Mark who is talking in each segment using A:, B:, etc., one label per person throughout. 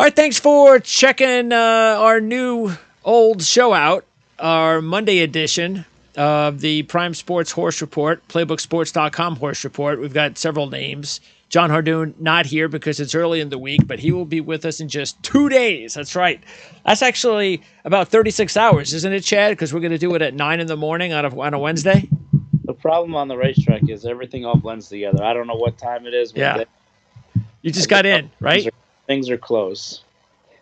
A: All right, thanks for checking our new old show out, our Monday edition of the Prime Sports Horse Report, playbooksports.com Horse Report. We've got several names. John Hardoon not here because it's early in the week, but he will be with us in just 2 days. That's right. That's actually about 36 hours, isn't it, Chad? Because we're going to do it at 9 in the morning on a Wednesday.
B: The problem on the racetrack is everything all blends together. I don't know what time it is.
A: Yeah. You just got in, right?
B: Things are close.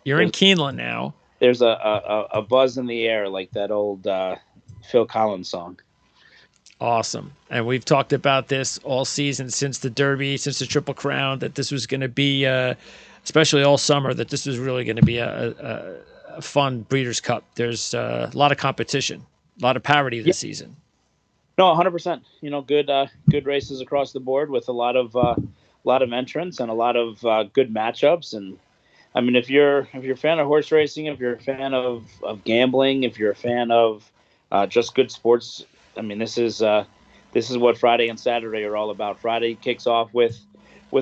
A: You're in Keeneland now.
B: There's a buzz in the air like that old Phil Collins song.
A: Awesome. And we've talked about this all season since the Derby, since the Triple Crown, that this was going to be, especially all summer, that this was really going to be a fun Breeders' Cup. There's a lot of competition, a lot of parity this season.
B: No, 100%. You know, good races across the board with a lot of entrants and a lot of good matchups. And I mean, if you're a fan of horse racing, if you're a fan of gambling, if you're a fan of just good sports, I mean, this is what Friday and Saturday are all about. Friday kicks off with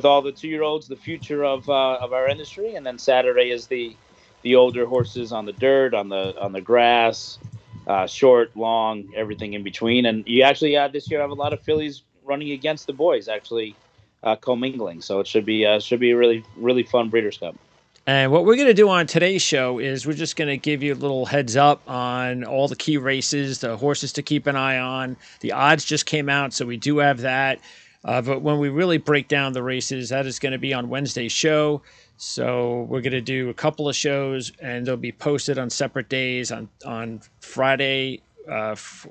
B: all the 2-year-olds, the future of our industry, and then Saturday is the older horses on the dirt, on the grass, short, long, everything in between. And you actually this year have a lot of fillies running against the boys, actually commingling. So it should be a really, really fun Breeders' Cup.
A: And what we're going to do on today's show is we're just going to give you a little heads up on all the key races, the horses to keep an eye on. The odds just came out, so we do have that. But when we really break down the races, that is going to be on Wednesday's show. So we're going to do a couple of shows, and they'll be posted on separate days on Friday,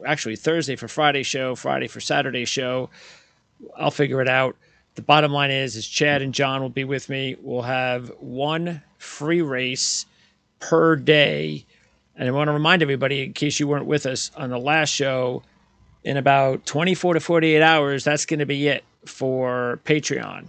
A: actually Thursday for Friday's show, Friday for Saturday's show. I'll figure it out. The bottom line is Chad and John will be with me. We'll have one free race per day. And I want to remind everybody, in case you weren't with us on the last show, in about 24 to 48 hours, that's going to be it for Patreon.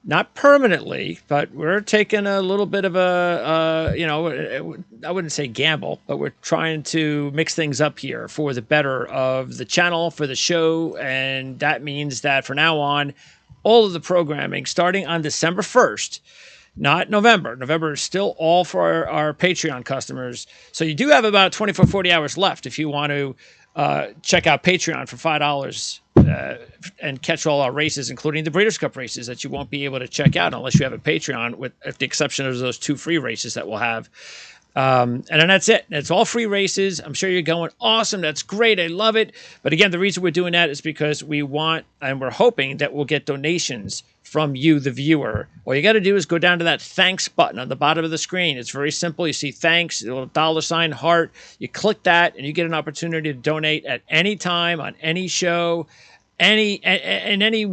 A: Not permanently, but we're taking a little bit of I wouldn't say gamble, but we're trying to mix things up here for the better of the channel, for the show. And that means that from now on, all of the programming starting on December 1st, not November. November is still all for our Patreon customers. So you do have about 24, 40 hours left if you want to check out Patreon for $5 and catch all our races, including the Breeders' Cup races that you won't be able to check out unless you have a Patreon, with the exception of those 2 free races that we'll have. And then that's it. It's all free races. I'm sure you're going, awesome. That's great. I love it. But again, the reason we're doing that is because we want, and we're hoping that we'll get donations from you, the viewer. All you got to do is go down to that thanks button on the bottom of the screen. It's very simple. You see thanks, a little $ heart. You click that and you get an opportunity to donate at any time on any show, in any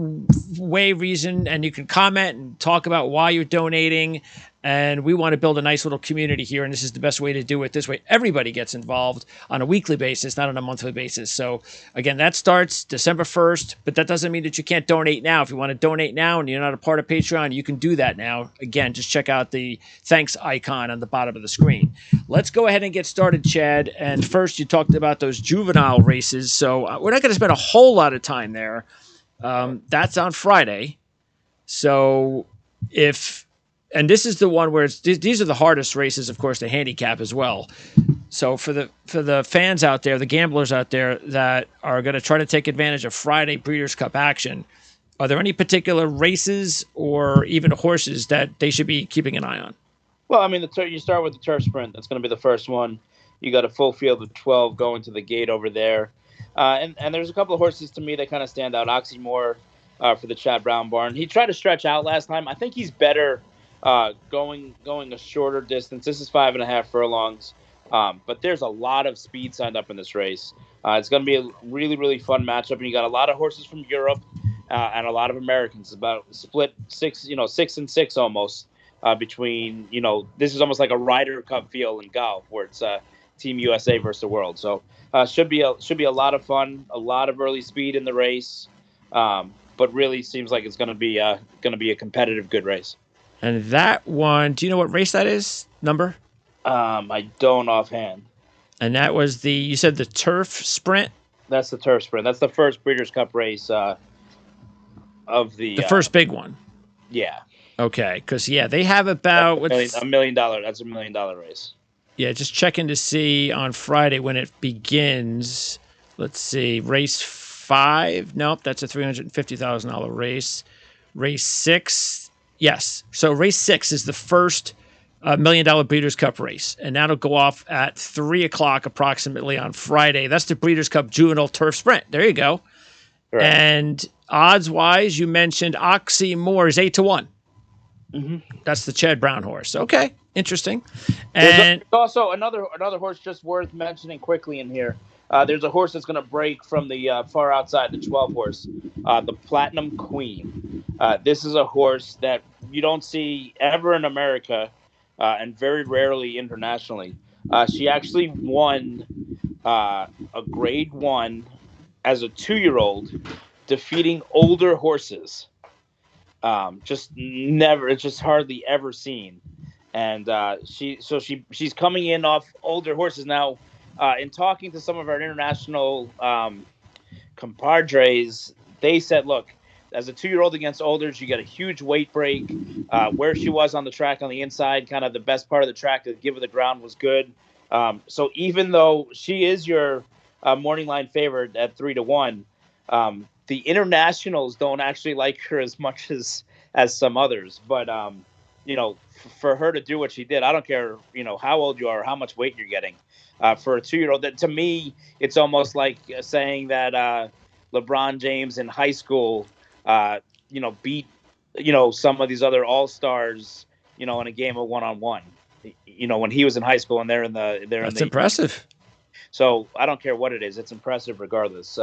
A: way, reason, and you can comment and talk about why you're donating. And we want to build a nice little community here, and this is the best way to do it. This way, everybody gets involved on a weekly basis, not on a monthly basis. So, again, that starts December 1st, but that doesn't mean that you can't donate now. If you want to donate now and you're not a part of Patreon, you can do that now. Again, just check out the thanks icon on the bottom of the screen. Let's go ahead and get started, Chad. And first, you talked about those juvenile races, so we're not going to spend a whole lot of time there. That's on Friday. So, and this is the one where these are the hardest races, of course, to handicap as well. So for the fans out there, the gamblers out there that are going to try to take advantage of Friday Breeders' Cup action, are there any particular races or even horses that they should be keeping an eye on?
B: Well, I mean, you start with the turf sprint. That's going to be the first one. You got a full field of 12 going to the gate over there. And there's a couple of horses to me that kind of stand out. Oxymore for the Chad Brown barn. He tried to stretch out last time. I think he's better going a shorter distance. This is 5.5 furlongs, but there's a lot of speed signed up in this race. It's going to be a really, really fun matchup, and you got a lot of horses from Europe and a lot of Americans. About split 6 and 6 almost between. This is almost like a Ryder Cup feel in golf, where it's Team USA versus the world. So should be a lot of fun, a lot of early speed in the race, but really seems like it's going to be a competitive, good race.
A: And that one, do you know what race that is? Number?
B: I don't offhand.
A: And that was you said the turf sprint?
B: That's the turf sprint. That's the first Breeders' Cup race of the
A: first big one.
B: Yeah.
A: Okay, because they have about
B: $1 million. That's $1 million race.
A: Yeah, just checking to see on Friday when it begins. Let's see, race 5. Nope, that's a $350,000 race. Race 6, yes. So race 6 is the first $1 million Breeders' Cup race, and that'll go off at 3:00 approximately on Friday. That's the Breeders' Cup Juvenile Turf Sprint. There you go.
B: Correct.
A: And odds wise, you mentioned Oxy Moore is 8-1. That's the Chad Brown horse. Okay, interesting. And
B: there's also another horse just worth mentioning quickly in here. There's a horse that's going to break from the far outside, the 12 horse, the Platinum Queen. This is a horse that you don't see ever in America, and very rarely internationally. She actually won a Grade 1 as a 2-year-old, defeating older horses. Just never, it's just hardly ever seen. And she's coming in off older horses now. In talking to some of our international compadres, they said, look, as a 2-year-old against olders, you get a huge weight break. Where she was on the track on the inside, kind of the best part of the track to give her the ground was good. So even though she is your morning line favorite at 3-1, the internationals don't actually like her as much as some others. But for her to do what she did, I don't care how old you are or how much weight you're getting. For a 2-year-old, that to me, it's almost like saying that LeBron James in high school beat some of these other all-stars in a game of one-on-one when he was in high school, and that's
A: impressive.
B: So I don't care what it is, it's impressive regardless.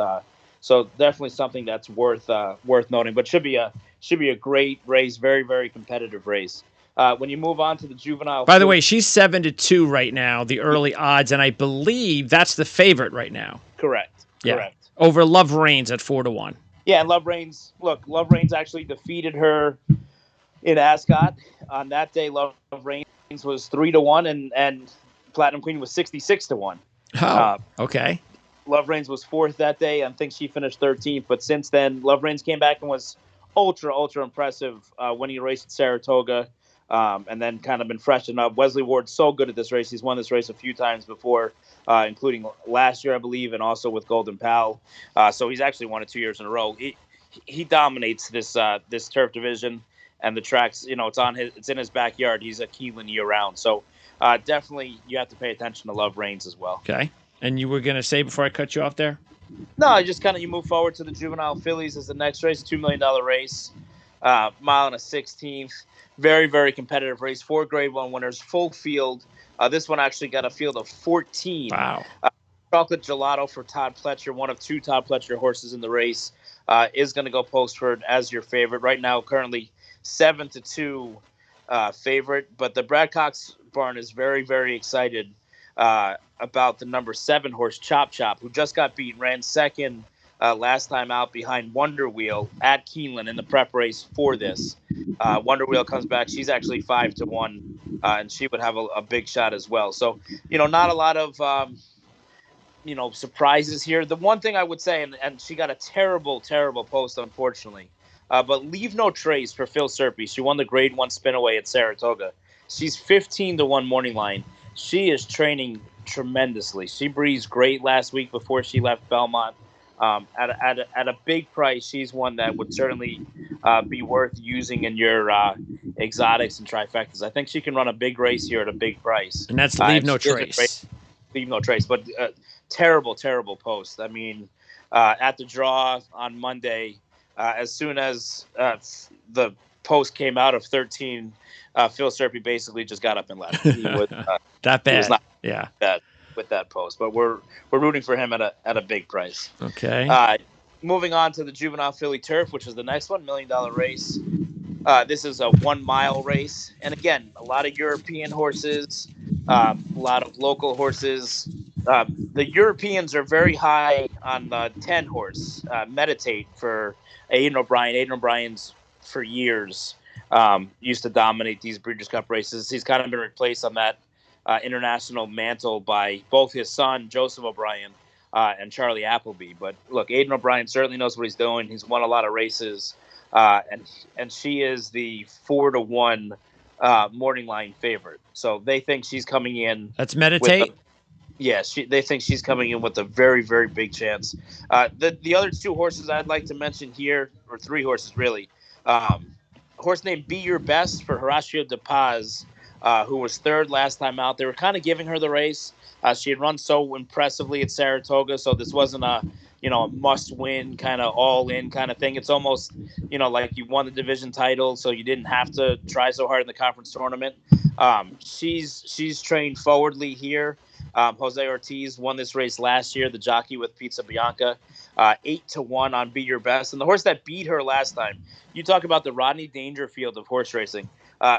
B: So definitely something that's worth noting, but should be a great race, very, very competitive race. When you move on to the Juvenile,
A: by the way, she's 7-2 right now, the early odds, and I believe that's the favorite right now.
B: Correct.
A: Yeah.
B: Correct.
A: Over Love Reigns at 4-1.
B: Yeah, and Love Reigns actually defeated her in Ascot on that day. Love Reigns was 3-1, and Platinum Queen was 66-1.
A: Oh, okay.
B: Love Reigns was 4th that day. I think she finished 13th. But since then, Love Reigns came back and was ultra impressive when he raced at Saratoga, and then kind of been freshened up. Wesley Ward's so good at this race. He's won this race a few times before, including last year, I believe, and also with Golden Pal. So he's actually won it 2 years in a row. He dominates this turf division, and the tracks. It's in his backyard. He's at Keeneland year round. So definitely you have to pay attention to Love Reigns as well.
A: Okay. And you were going to say before I cut you off there?
B: No, just kind of you move forward to the Juvenile Fillies as the next race, $2 million race, mile and a 16th. Very, very competitive race. 4 Grade 1 winners, full field. This one actually got a field of 14.
A: Wow.
B: Chocolate Gelato for Todd Pletcher, one of 2 Todd Pletcher horses in the race, is going to go Postford as your favorite. Right now, currently 7-2 favorite. But the Brad Cox barn is very, very excited about the number 7 horse, Chop Chop, who just got beat, ran second last time out behind Wonder Wheel at Keeneland in the prep race for this. Wonder Wheel comes back. She's actually 5-1, and she would have a big shot as well. So, not a lot of, surprises here. The one thing I would say, and she got a terrible, terrible post, unfortunately, but leave no trace for Phil Serpy. She won the Grade 1 spinaway at Saratoga. She's 15-1 morning line. She is training tremendously. She breezed great last week before she left Belmont. At a big price, she's one that would certainly be worth using in your exotics and trifectas. I think she can run a big race here at a big price.
A: And that's leave no trace.
B: Leave no trace, but terrible, terrible post. I mean, at the draw on Monday, as soon as the post came out of 13, Phil Serpy basically just got up and left. He was,
A: that bad.
B: He was not
A: yeah.
B: bad with that post, but we're rooting for him at a big price.
A: Okay.
B: Moving on to the Juvenile Filly Turf, which is the next one, $1 million race. This is a 1 mile race, and again, a lot of European horses, a lot of local horses. The Europeans are very high on the 10 horse. Meditate for Aidan O'Brien. Aidan O'Brien's for years used to dominate these Breeders' Cup races. He's kind of been replaced on that international mantle by both his son, Joseph O'Brien, and Charlie Appleby. But look, Aidan O'Brien certainly knows what he's doing. He's won a lot of races. And she is the 4-1 morning line favorite. So they think she's coming in
A: Let's
B: with a
A: meditate.
B: yeah. They think she's coming in with a very very big chance. The other two horses I'd like to mention here, or three horses really. Um, Horse named Be Your Best for Horacio De Paz, who was third last time out. They were kind of giving her the race. She had run so impressively at Saratoga, so this wasn't a must win kind of all in kind of thing. It's almost like you won the division title, so you didn't have to try so hard in the conference tournament. She's trained forwardly here. Jose Ortiz won this race last year, the jockey with Pizza Bianca, 8-1 on Be Your Best. And the horse that beat her last time, you talk about the Rodney Dangerfield of horse racing.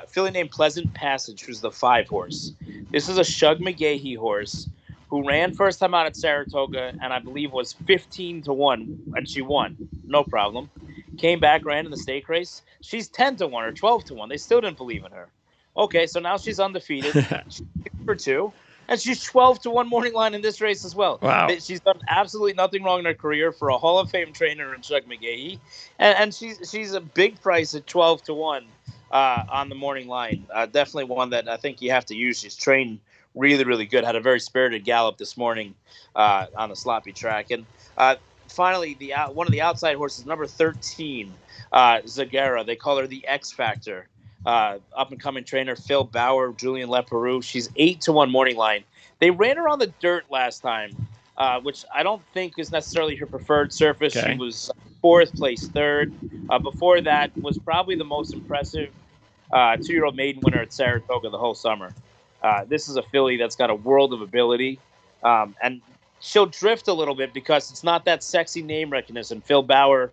B: Filly named Pleasant Passage, who's the 5 horse. This is a Shug McGahee horse who ran first time out at Saratoga and I believe was 15-1, and she won. No problem. Came back, ran in the stake race. She's 10-1 or 12-1. They still didn't believe in her. Okay, so now she's undefeated. She's 6-2. And she's 12-1 morning line in this race as well.
A: Wow.
B: She's done absolutely nothing wrong in her career for a Hall of Fame trainer in Chuck McGahee. And she's a big price at 12-1 on the morning line. Definitely one that I think you have to use. She's trained really, really good. Had a very spirited gallop this morning on the sloppy track. And finally, one of the outside horses, number 13, Zagara. They call her the X Factor. Up-and-coming trainer Phil Bauer, Julian Leperoux. She's 8-1 morning line. They ran her on the dirt last time, which I don't think is necessarily her preferred surface.
A: Okay.
B: She was 4th, placed 3rd. Before that was probably the most impressive 2-year-old maiden winner at Saratoga the whole summer. This is a filly that's got a world of ability, and she'll drift a little bit because it's not that sexy name recognition. Phil Bauer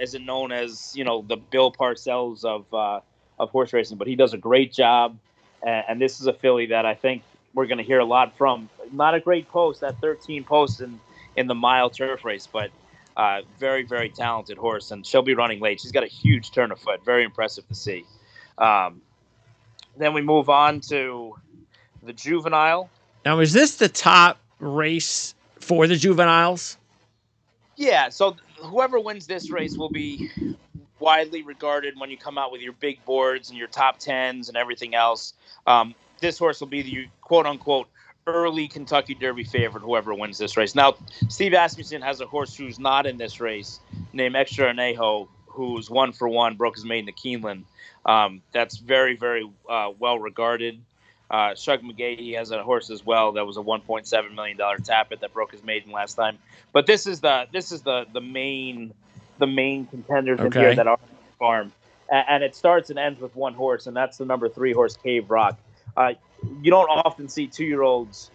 B: isn't known as the Bill Parcells of horse racing, but he does a great job. And this is a filly that I think we're going to hear a lot from. Not a great post, that 13 post in the mile turf race, but very, very talented horse. And she'll be running late. She's got a huge turn of foot. Very impressive to see. Then we move on to the Juvenile.
A: Now, is this the top race for the juveniles?
B: Yeah, so whoever wins this race will be widely regarded when you come out with your big boards and your top 10s and everything else. This horse will be the quote-unquote early Kentucky Derby favorite, whoever wins this race. Now, Steve Asmussen has a horse who's not in this race named Extra Anejo, who's 1-for-1, broke his maiden at Keeneland. That's very, very well regarded. Shug McGahee has a horse as well that was a $1.7 million tappet that broke his maiden last time. But this is the main contenders in here that are on the farm, and it starts and ends with one horse, and that's the number 3 horse, Cave Rock. You don't often see 2-year-olds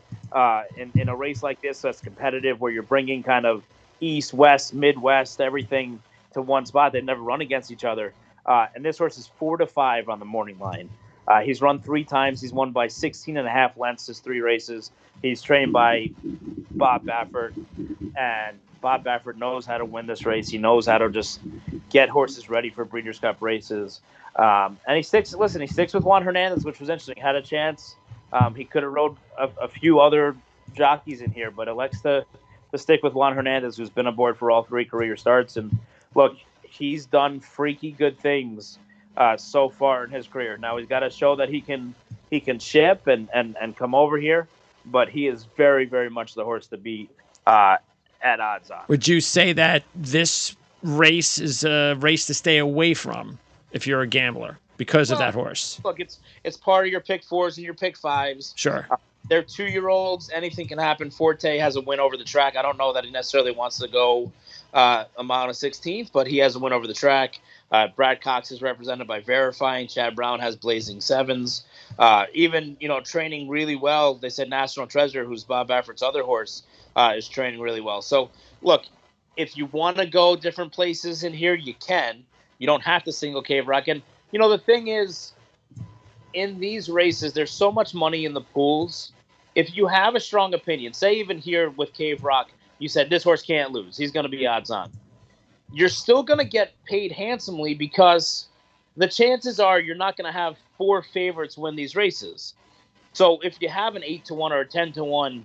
B: in a race like this that's competitive, where you're bringing kind of east, west, midwest, everything to one spot. They've never run against each other, and this horse is 4-5 on the morning line. He's run 3 times. He's won by 16.5 lengths his 3 races. He's trained by Bob Baffert, and Bob Baffert knows how to win this race. He knows how to just get horses ready for Breeders' Cup races. And he sticks with Juan Hernandez, which was interesting. Had a chance. He could have rode a few other jockeys in here, but elects to stick with Juan Hernandez, who's been aboard for all 3 career starts. And look, he's done freaky good things so far in his career. Now he's got to show that he can ship and come over here, but he is very, very much the horse to beat at odds on.
A: Would you say that this race is a race to stay away from if you're a gambler because of that horse?
B: Look, it's part of your pick 4s and your pick 5s.
A: Sure.
B: They're 2-year-olds. Anything can happen. Forte has a win over the track. I don't know that he necessarily wants to go a mile and a 16th, but he has a win over the track. Brad Cox is represented by Verifying. Chad Brown has Blazing Sevens. Even, training really well. They said National Treasure, who's Bob Baffert's other horse, is training really well. So, look, if you want to go different places in here, you can. You don't have to single Cave Rock. And, the thing is, in these races, there's so much money in the pools. If you have a strong opinion, say even here with Cave Rock, you said this horse can't lose. He's going to be odds on. You're still going to get paid handsomely because the chances are you're not going to have 4 favorites win these races. So if you have an 8-1 or a 10-1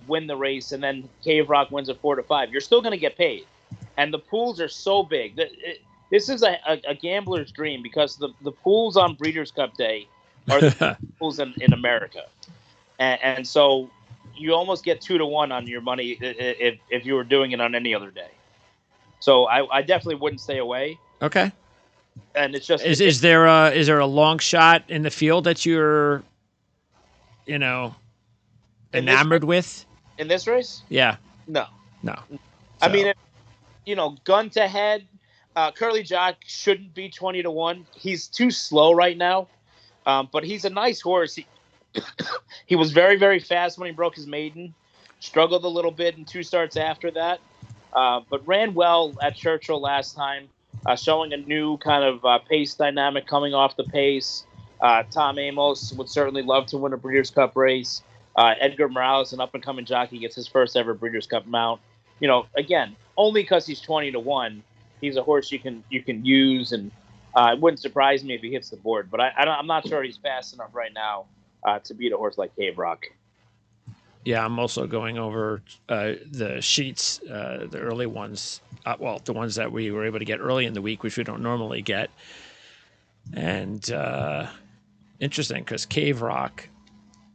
B: win the race, and then Cave Rock wins a 4-5, you're still going to get paid. And the pools are so big that this is a gambler's dream because the pools on Breeders' Cup Day are the pools in America, and so you almost get 2-1 on your money if you were doing it on any other day. So I definitely wouldn't stay away.
A: Okay.
B: And it's just
A: is there a long shot in the field that you're enamored with
B: in this race?
A: Yeah.
B: No.
A: So.
B: I mean, gun to head, Curly Jock shouldn't be 20-1. He's too slow right now, but he's a nice horse. He was very, very fast when he broke his maiden. Struggled a little bit in 2 starts after that, but ran well at Churchill last time, showing a new kind of pace dynamic coming off the pace. Tom Amos would certainly love to win a Breeders' Cup race. Edgar Morales, an up-and-coming jockey, gets his first ever Breeders' Cup mount. Again, only because he's 20-1, he's a horse you can use, and it wouldn't surprise me if he hits the board. But I'm not sure he's fast enough right now to beat a horse like Cave Rock.
A: Yeah, I'm also going over the sheets, the early ones. The ones that we were able to get early in the week, which we don't normally get. And interesting, because Cave Rock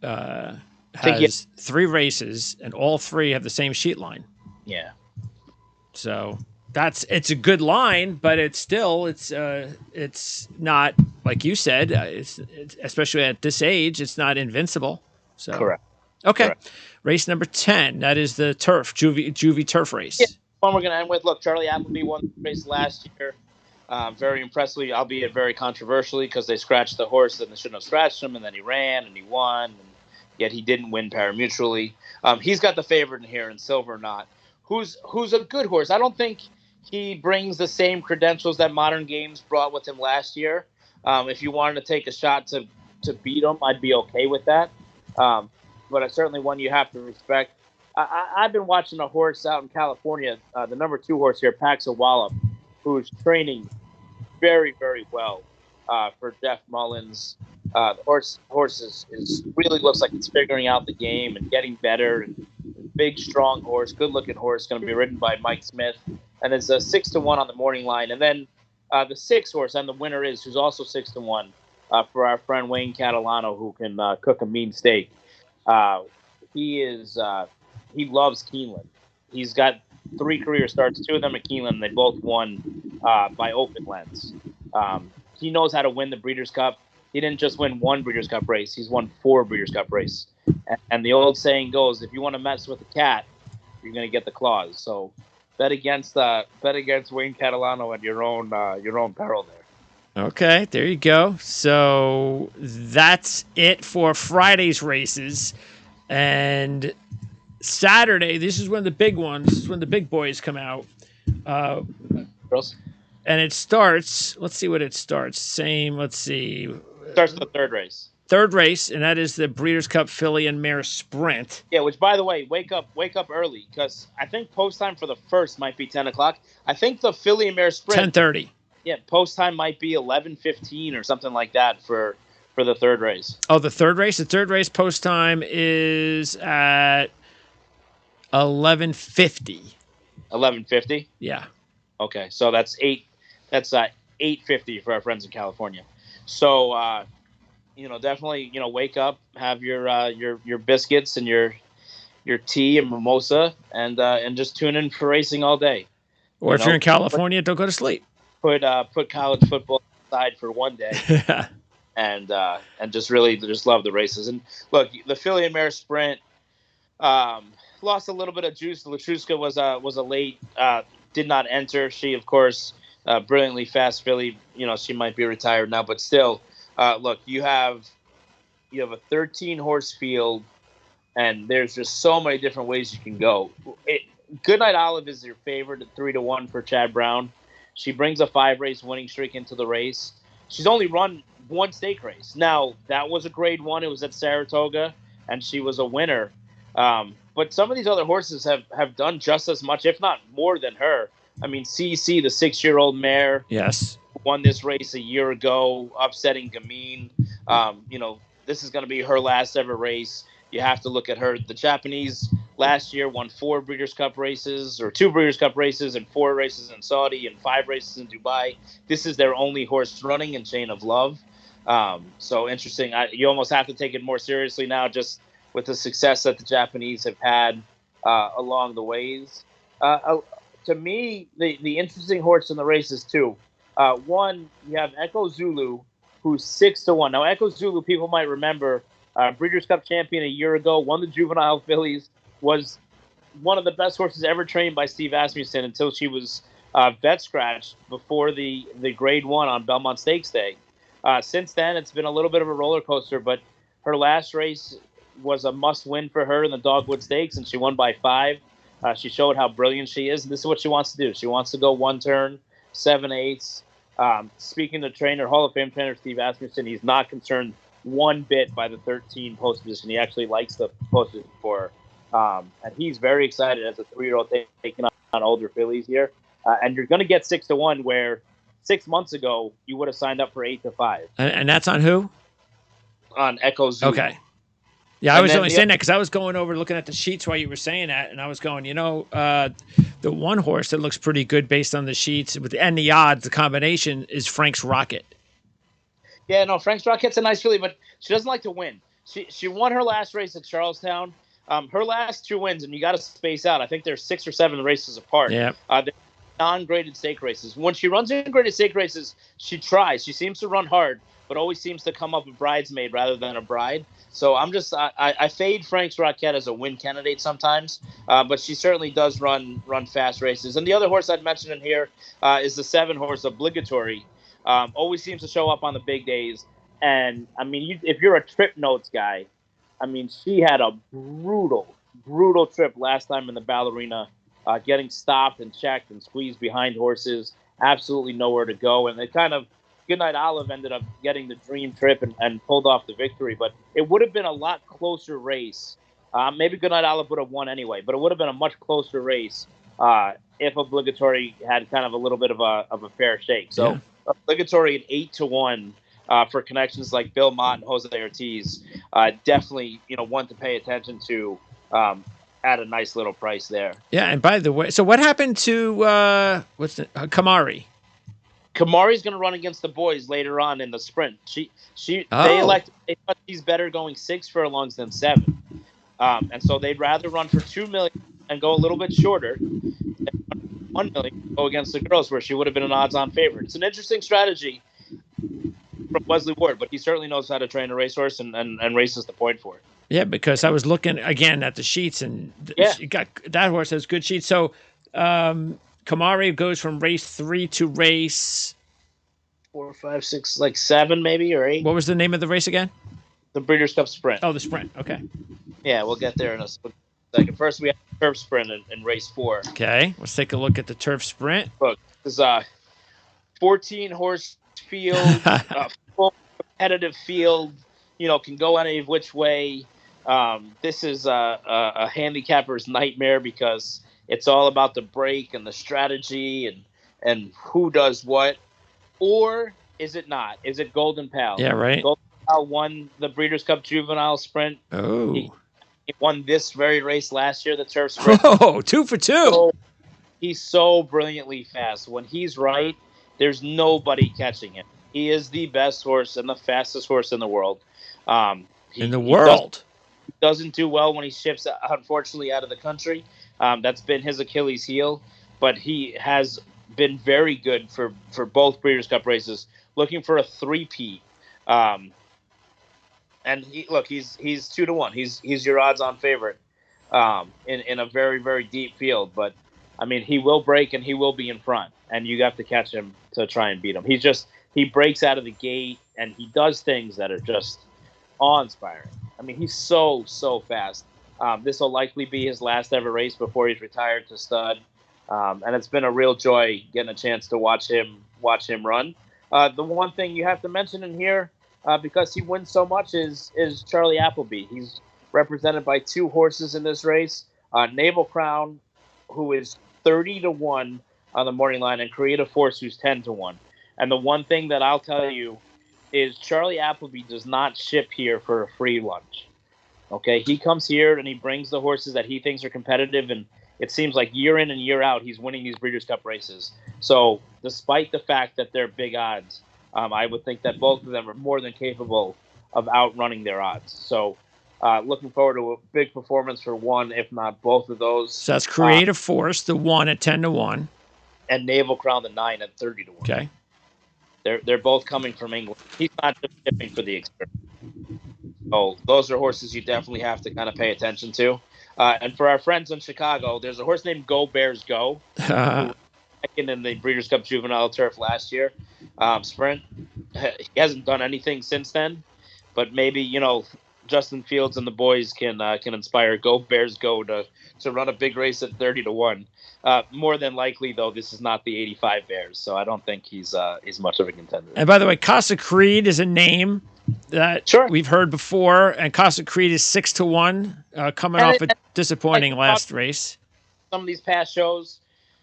A: has 3 races, and all 3 have the same sheet line.
B: Yeah.
A: So it's a good line, but it's not, like you said, it's especially at this age, it's not invincible. So
B: correct.
A: Okay.
B: Correct.
A: Race number 10. That is the turf, Juvie turf race.
B: Yeah. One we're going to end with. Look, Charlie Appleby won the race last year. Very impressively, albeit very controversially, because they scratched the horse and they shouldn't have scratched him, and then he ran and he won, and yet he didn't win parimutually. He's got the favorite in here, in Silver Knot, who's a good horse. I don't think he brings the same credentials that Modern Games brought with him last year. If you wanted to take a shot to beat him, I'd be okay with that. But it's certainly one you have to respect. I've been watching a horse out in California, the number 2 horse here, Paxa Wallop, who's training very, very well for Jeff Mullins. The horse really looks like it's figuring out the game and getting better. And big, strong horse, good-looking horse, going to be ridden by Mike Smith. And it's a 6-1 on the morning line. And then the 6 horse, and the winner is, who's also 6-1, for our friend Wayne Catalano, who can cook a mean steak. He loves Keeneland. He's got 3 career starts, 2 of them at Keeneland. They both won by open lens. He knows how to win the Breeders' Cup. He didn't just win 1 Breeders' Cup race. He's won 4 Breeders' Cup race. And the old saying goes, if you want to mess with a cat, you're going to get the claws. So bet against Wayne Catalano at your own peril there.
A: Okay, there you go. So that's it for Friday's races. And Saturday, this is when the big ones, this is when the big boys come out.
B: Girls?
A: And it starts, let's see what it starts. Let's see.
B: It starts with the 3rd race.
A: 3rd race, and that is the Breeders' Cup Filly and Mare Sprint.
B: Yeah, which, by the way, wake up early, because I think post time for the first might be 10 o'clock. I think the Filly and Mare Sprint
A: 10:30.
B: Yeah, post time might be 11:15 or something like that for the 3rd race.
A: Oh, the 3rd race. The 3rd race post time is at 11:50.
B: 11:50.
A: Yeah.
B: Okay, so that's 8:50 for our friends in California. So definitely wake up, have your biscuits and your tea and mimosa, and just tune in for racing all day.
A: Or if you're in California, don't go to sleep.
B: Put college football aside for one day, and just love the races. And look, the Filly and Mare Sprint lost a little bit of juice. Latruska was a late, did not enter. She, of course, brilliantly fast filly. She might be retired now, but still, look, you have a 13 horse field, and there's just so many different ways you can go. Goodnight Olive is your favorite at 3-1 for Chad Brown. She brings a 5-race winning streak into the race. She's only run 1 stake race. Now, that was a grade 1. It was at Saratoga, and she was a winner. But some of these other horses have done just as much, if not more than her. I mean, CC, the 6-year-old mare,
A: yes,
B: won this race a year ago, upsetting Gamine. This is going to be her last ever race. You have to look at her. The Japanese last year won 4 Breeders' Cup races, or 2 Breeders' Cup races, and 4 races in Saudi, and 5 races in Dubai. This is their only horse running in Chain of Love. So interesting. You almost have to take it more seriously now, just with the success that the Japanese have had along the ways. To me, the interesting horse in the race is 2. One, you have Echo Zulu, who's 6-1. Now, Echo Zulu, people might remember, Breeders' Cup champion a year ago, won the Juvenile fillies, was one of the best horses ever trained by Steve Asmussen until she was vet scratched before the Grade 1 on Belmont Stakes Day. Since then, it's been a little bit of a roller coaster, but her last race was a must-win for her in the Dogwood Stakes, and she won by 5. She showed how brilliant she is, and this is what she wants to do. She wants to go 1 turn, 7/8. Speaking to trainer, Hall of Fame trainer Steve Asmussen, he's not concerned one bit by the 13 post position. He actually likes the post position for her. And he's very excited as a 3-year-old taking on older fillies here. And you're going to get 6-1, where 6 months ago you would have signed up for 8-5.
A: And that's on who?
B: On Echo Zulu.
A: Okay. Yeah, I was only saying that because I was going over looking at the sheets while you were saying that, and I was going, the one horse that looks pretty good based on the sheets and the odds, the combination is Frank's Rocket.
B: Yeah, no, Frank's Rocket's a nice filly, but she doesn't like to win. She won her last race at Charlestown. Her last 2 wins, and you got to space out. I think they're 6 or 7 races apart.
A: Yeah.
B: They're non-graded stake races. When she runs in graded stake races, she tries. She seems to run hard, but always seems to come up a bridesmaid rather than a bride. So I fade Frank's Rocket as a win candidate sometimes, but she certainly does run fast races. And the other horse I'd mention in here is the 7 horse Obligatory. Always seems to show up on the big days. And, I mean, if you're a trip notes guy, I mean, she had a brutal trip last time in the Ballerina, getting stopped and checked and squeezed behind horses, absolutely nowhere to go. And it kind of, Goodnight Olive ended up getting the dream trip and pulled off the victory. But it would have been a lot closer race. Maybe Goodnight Olive would have won anyway, but it would have been a much closer race if Obligatory had kind of a little bit of a fair shake. So yeah. Obligatory at 8-1 for connections like Bill Mott and Jose Ortiz, definitely one to pay attention to at a nice little price there.
A: Yeah, and by the way, so what happened to Kamari?
B: Kamari's going to run against the boys later on in the sprint. They thought she's better going 6 furlongs than 7, and so they'd rather run for $2 million and go a little bit shorter than $1 million go against the girls, where she would have been an odds-on favorite. It's an interesting strategy from Wesley Ward, but he certainly knows how to train a racehorse and races the point for it.
A: Yeah, because I was looking again at the sheets, and that horse has good sheets. So Kamari goes from race 3 to race
B: 4, 5, 6, like 7 maybe, or 8.
A: What was the name of the race again?
B: The Breeders' Cup Sprint.
A: Oh, the Sprint. Okay.
B: Yeah, we'll get there in a second. First, we have the Turf Sprint in race 4.
A: Okay, let's take a look at the Turf Sprint.
B: Look, this is a 14-horse field, full competitive field. Can go any which way. This is a handicapper's nightmare because it's all about the break and the strategy and who does what. Or is it not? Is it Golden Pal?
A: Yeah, right.
B: Golden Pal won the Breeders' Cup Juvenile Sprint.
A: Oh.
B: He won this very race last year, the Turf Sprint.
A: Oh, 2 for 2.
B: So, he's so brilliantly fast. When he's right, there's nobody catching him. He is the best horse and the fastest horse in the world.
A: He
B: doesn't do well when he ships, unfortunately, out of the country. That's been his Achilles heel. But he has been very good for both Breeders' Cup races, looking for a 3-peat. And he's 2-1. He's your odds-on favorite in a very, very deep field. But I mean, he will break and he will be in front, and you have to catch him to try and beat him. He breaks out of the gate and he does things that are just awe-inspiring. I mean, he's so fast. This will likely be his last ever race before he's retired to stud. And it's been a real joy getting a chance to watch him run. The one thing you have to mention in here, because he wins so much, is Charlie Appleby. He's represented by 2 horses in this race. Naval Crown, who is 30-1 on the morning line, and Creative Force, who's 10-1. And the one thing that I'll tell you is Charlie Appleby does not ship here for a free lunch. Charlie Appleby is going to be a 30-1 favorite. He's 30-1 on the morning line, and Creative Force, who's 10-1. And the one thing that I'll tell you is Charlie Appleby does not ship here for a free lunch. Okay, he comes here and he brings the horses that he thinks are competitive, and it seems like year in and year out he's winning these Breeders' Cup races. So, despite the fact that they're big odds, I would think that both of them are more than capable of outrunning their odds. So, looking forward to a big performance for one, if not both of those.
A: So that's Creative Force, the 1 at 10-1.
B: And Naval Crown, the 9 at 30-1.
A: Okay.
B: They're both coming from England. He's not just shipping for the experience. So those are horses you definitely have to kind of pay attention to. And for our friends in Chicago, there's a horse named Go Bears Go, who was second in the Breeders' Cup Juvenile Turf last year. Sprint. He hasn't done anything since then, but maybe Justin Fields and the boys can inspire Go Bears Go to run a big race at 30-1. More than likely, though, this is not the 85 Bears, so I don't think he's much of a contender.
A: And by the way, Casa Creed is a name that we've heard before, and Casa Creed is 6-1, coming off a disappointing last race.
B: Some of these past shows,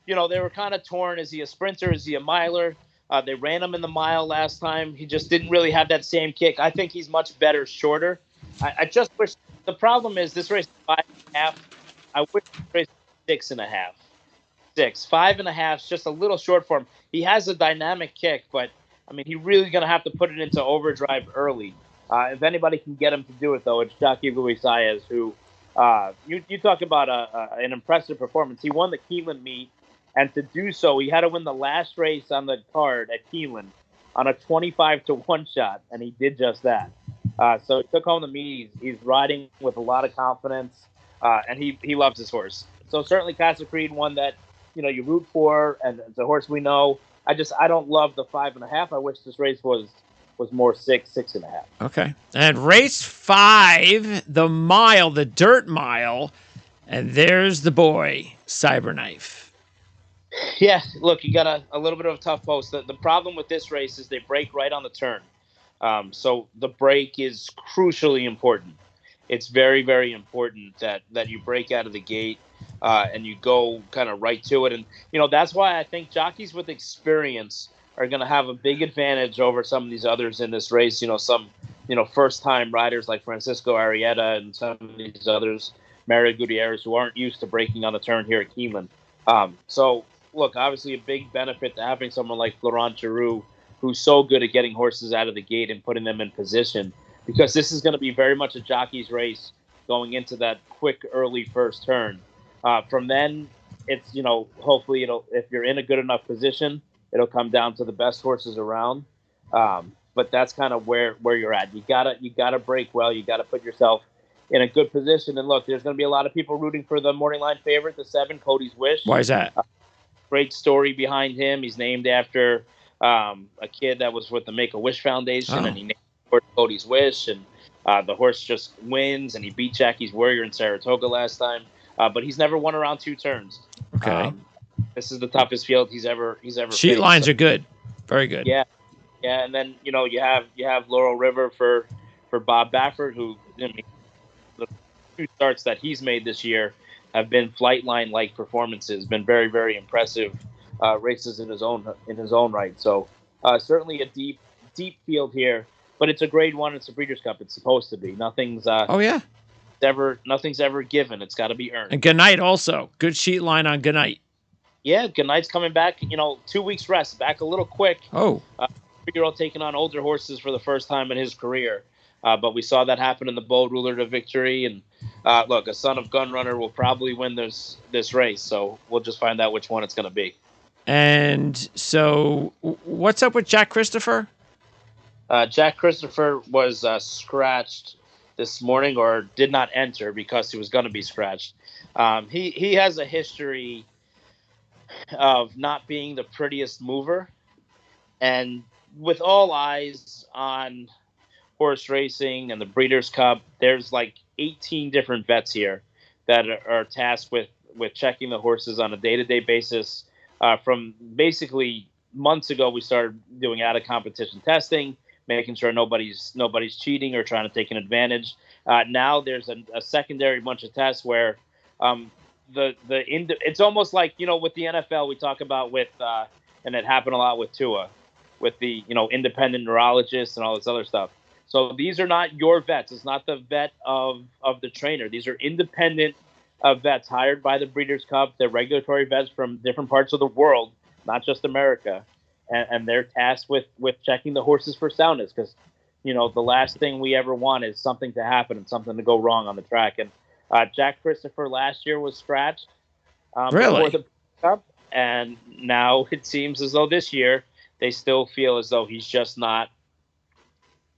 B: they were kind of torn. Is he a sprinter? Is he a miler? They ran him in the mile last time. He just didn't really have that same kick. I think he's much better shorter. I just wish – the problem is this race is 5.5. I wish this race was 6.5. 6. 5.5 is just a little short for him. He has a dynamic kick, but – I mean, he's really going to have to put it into overdrive early. If anybody can get him to do it, though, it's Jockey Luis Saez, who you talk about an impressive performance. He won the Keeneland meet, and to do so, he had to win the last race on the card at Keeneland on a 25-1 shot, and he did just that. So he took home the meet. He's riding with a lot of confidence, and he loves his horse. So certainly Casa Creed, one that you root for, and it's a horse we know. I don't love the 5.5. I wish this race was more 6.5.
A: Okay. And race 5, the mile, the dirt mile, and there's the boy, Cyberknife.
B: Yeah, look, you got a little bit of a tough post. The problem with this race is they break right on the turn. So the break is crucially important. It's very, very important that you break out of the gate. And you go kind of right to it. And, that's why I think jockeys with experience are going to have a big advantage over some of these others in this race. Some, first-time riders like Francisco Arrieta and some of these others, Mario Gutierrez, who aren't used to breaking on the turn here at Keeneland. So, look, obviously a big benefit to having someone like Florent Giroux, who's so good at getting horses out of the gate and putting them in position, because this is going to be very much a jockey's race going into that quick early first turn. From then, it's, hopefully if you're in a good enough position, it'll come down to the best horses around. But that's kind of where you're at. You gotta break well. You gotta put yourself in a good position. And look, there's going to be a lot of people rooting for the morning line favorite, the 7, Cody's Wish.
A: Why is that?
B: Great story behind him. He's named after a kid that was with the Make-A-Wish Foundation, and he named Cody's Wish. And the horse just wins, and he beat Jackie's Warrior in Saratoga last time. But he's never won around 2 turns.
A: Okay.
B: This is the toughest field he's ever
A: Sheet
B: faced.
A: lines are good. Very good.
B: Yeah. And then, you have Laurel River for Bob Baffert, who, the 2 starts that he's made this year have been flight line-like performances, been very, very impressive races in his own right. So certainly a deep field here, but it's a grade 1. It's a Breeders' Cup. It's supposed to be. Nothing's nothing's ever given. It's got to be earned.
A: And Goodnight also. Good sheet line on Goodnight.
B: Yeah, Goodnight's coming back. 2 weeks rest, back a little quick.
A: Oh.
B: 3-year-old taking on older horses for the first time in his career. But we saw that happen in the Bow Ruler to victory. And look, a son of Gunrunner will probably win this race. So we'll just find out which one it's going to be.
A: And so what's up with Jack Christopher?
B: Jack Christopher was scratched this morning, or did not enter because he was going to be scratched. He has a history of not being the prettiest mover. And with all eyes on horse racing and the Breeders' Cup, there's like 18 different vets here that are tasked with checking the horses on a day-to-day basis. From basically months ago, we started doing out-of-competition testing, making sure nobody's cheating or trying to take an advantage. Now there's a secondary bunch of tests where it's almost like, with the NFL we talk about with and it happened a lot with Tua, with the independent neurologists and all this other stuff. So these are not your vets. It's not the vet of the trainer. These are independent vets hired by the Breeders' Cup. They're regulatory vets from different parts of the world, not just America, and they're tasked with checking the horses for soundness, because the last thing we ever want is something to happen and something to go wrong on the track. And Jack Christopher last year was scratched before the Cup, and now it seems as though this year they still feel as though he's just not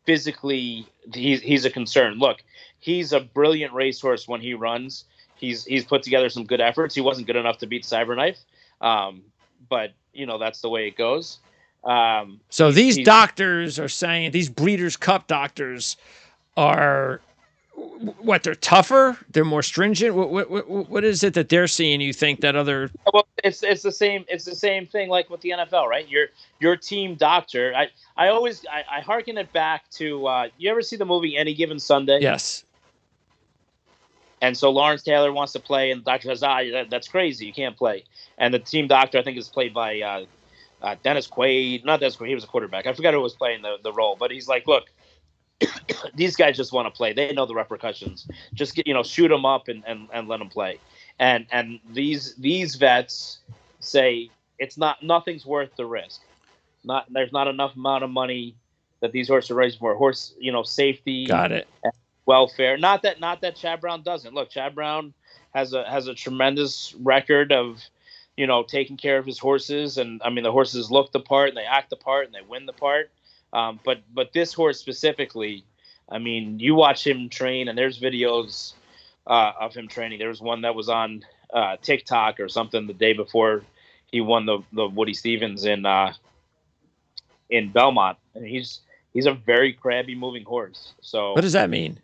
B: physically. He's a concern. Look, he's a brilliant racehorse when he runs. He's put together some good efforts. He wasn't good enough to beat Cyberknife, but that's the way it goes.
A: So these doctors are saying, these Breeders' Cup doctors are what? They're tougher. They're more stringent. What is it that they're seeing? You think that other?
B: Well, it's the same. It's the same thing like with the NFL, right? Your team doctor. I always hearken it back to. You ever see the movie Any Given Sunday?
A: Yes.
B: And so Lawrence Taylor wants to play, and the doctor says, that's crazy. You can't play. And the team doctor, I think, is played by Dennis Quaid. Not Dennis Quaid. He was a quarterback. I forgot who was playing the role. But he's like, look, these guys just want to play. They know the repercussions. Just shoot them up and let them play. And these vets say nothing's worth the risk. There's not enough amount of money that these horses are raised for. Horse, safety.
A: Got it.
B: Welfare. Not that Chad Brown doesn't. Look, Chad Brown has a tremendous record of, taking care of his horses, and I mean the horses look the part and they act the part and they win the part. But this horse specifically, I mean, you watch him train, and there's videos of him training. There was one that was on TikTok or something the day before he won the Woody Stevens in Belmont, and he's a very crabby moving horse. So
A: what does that mean?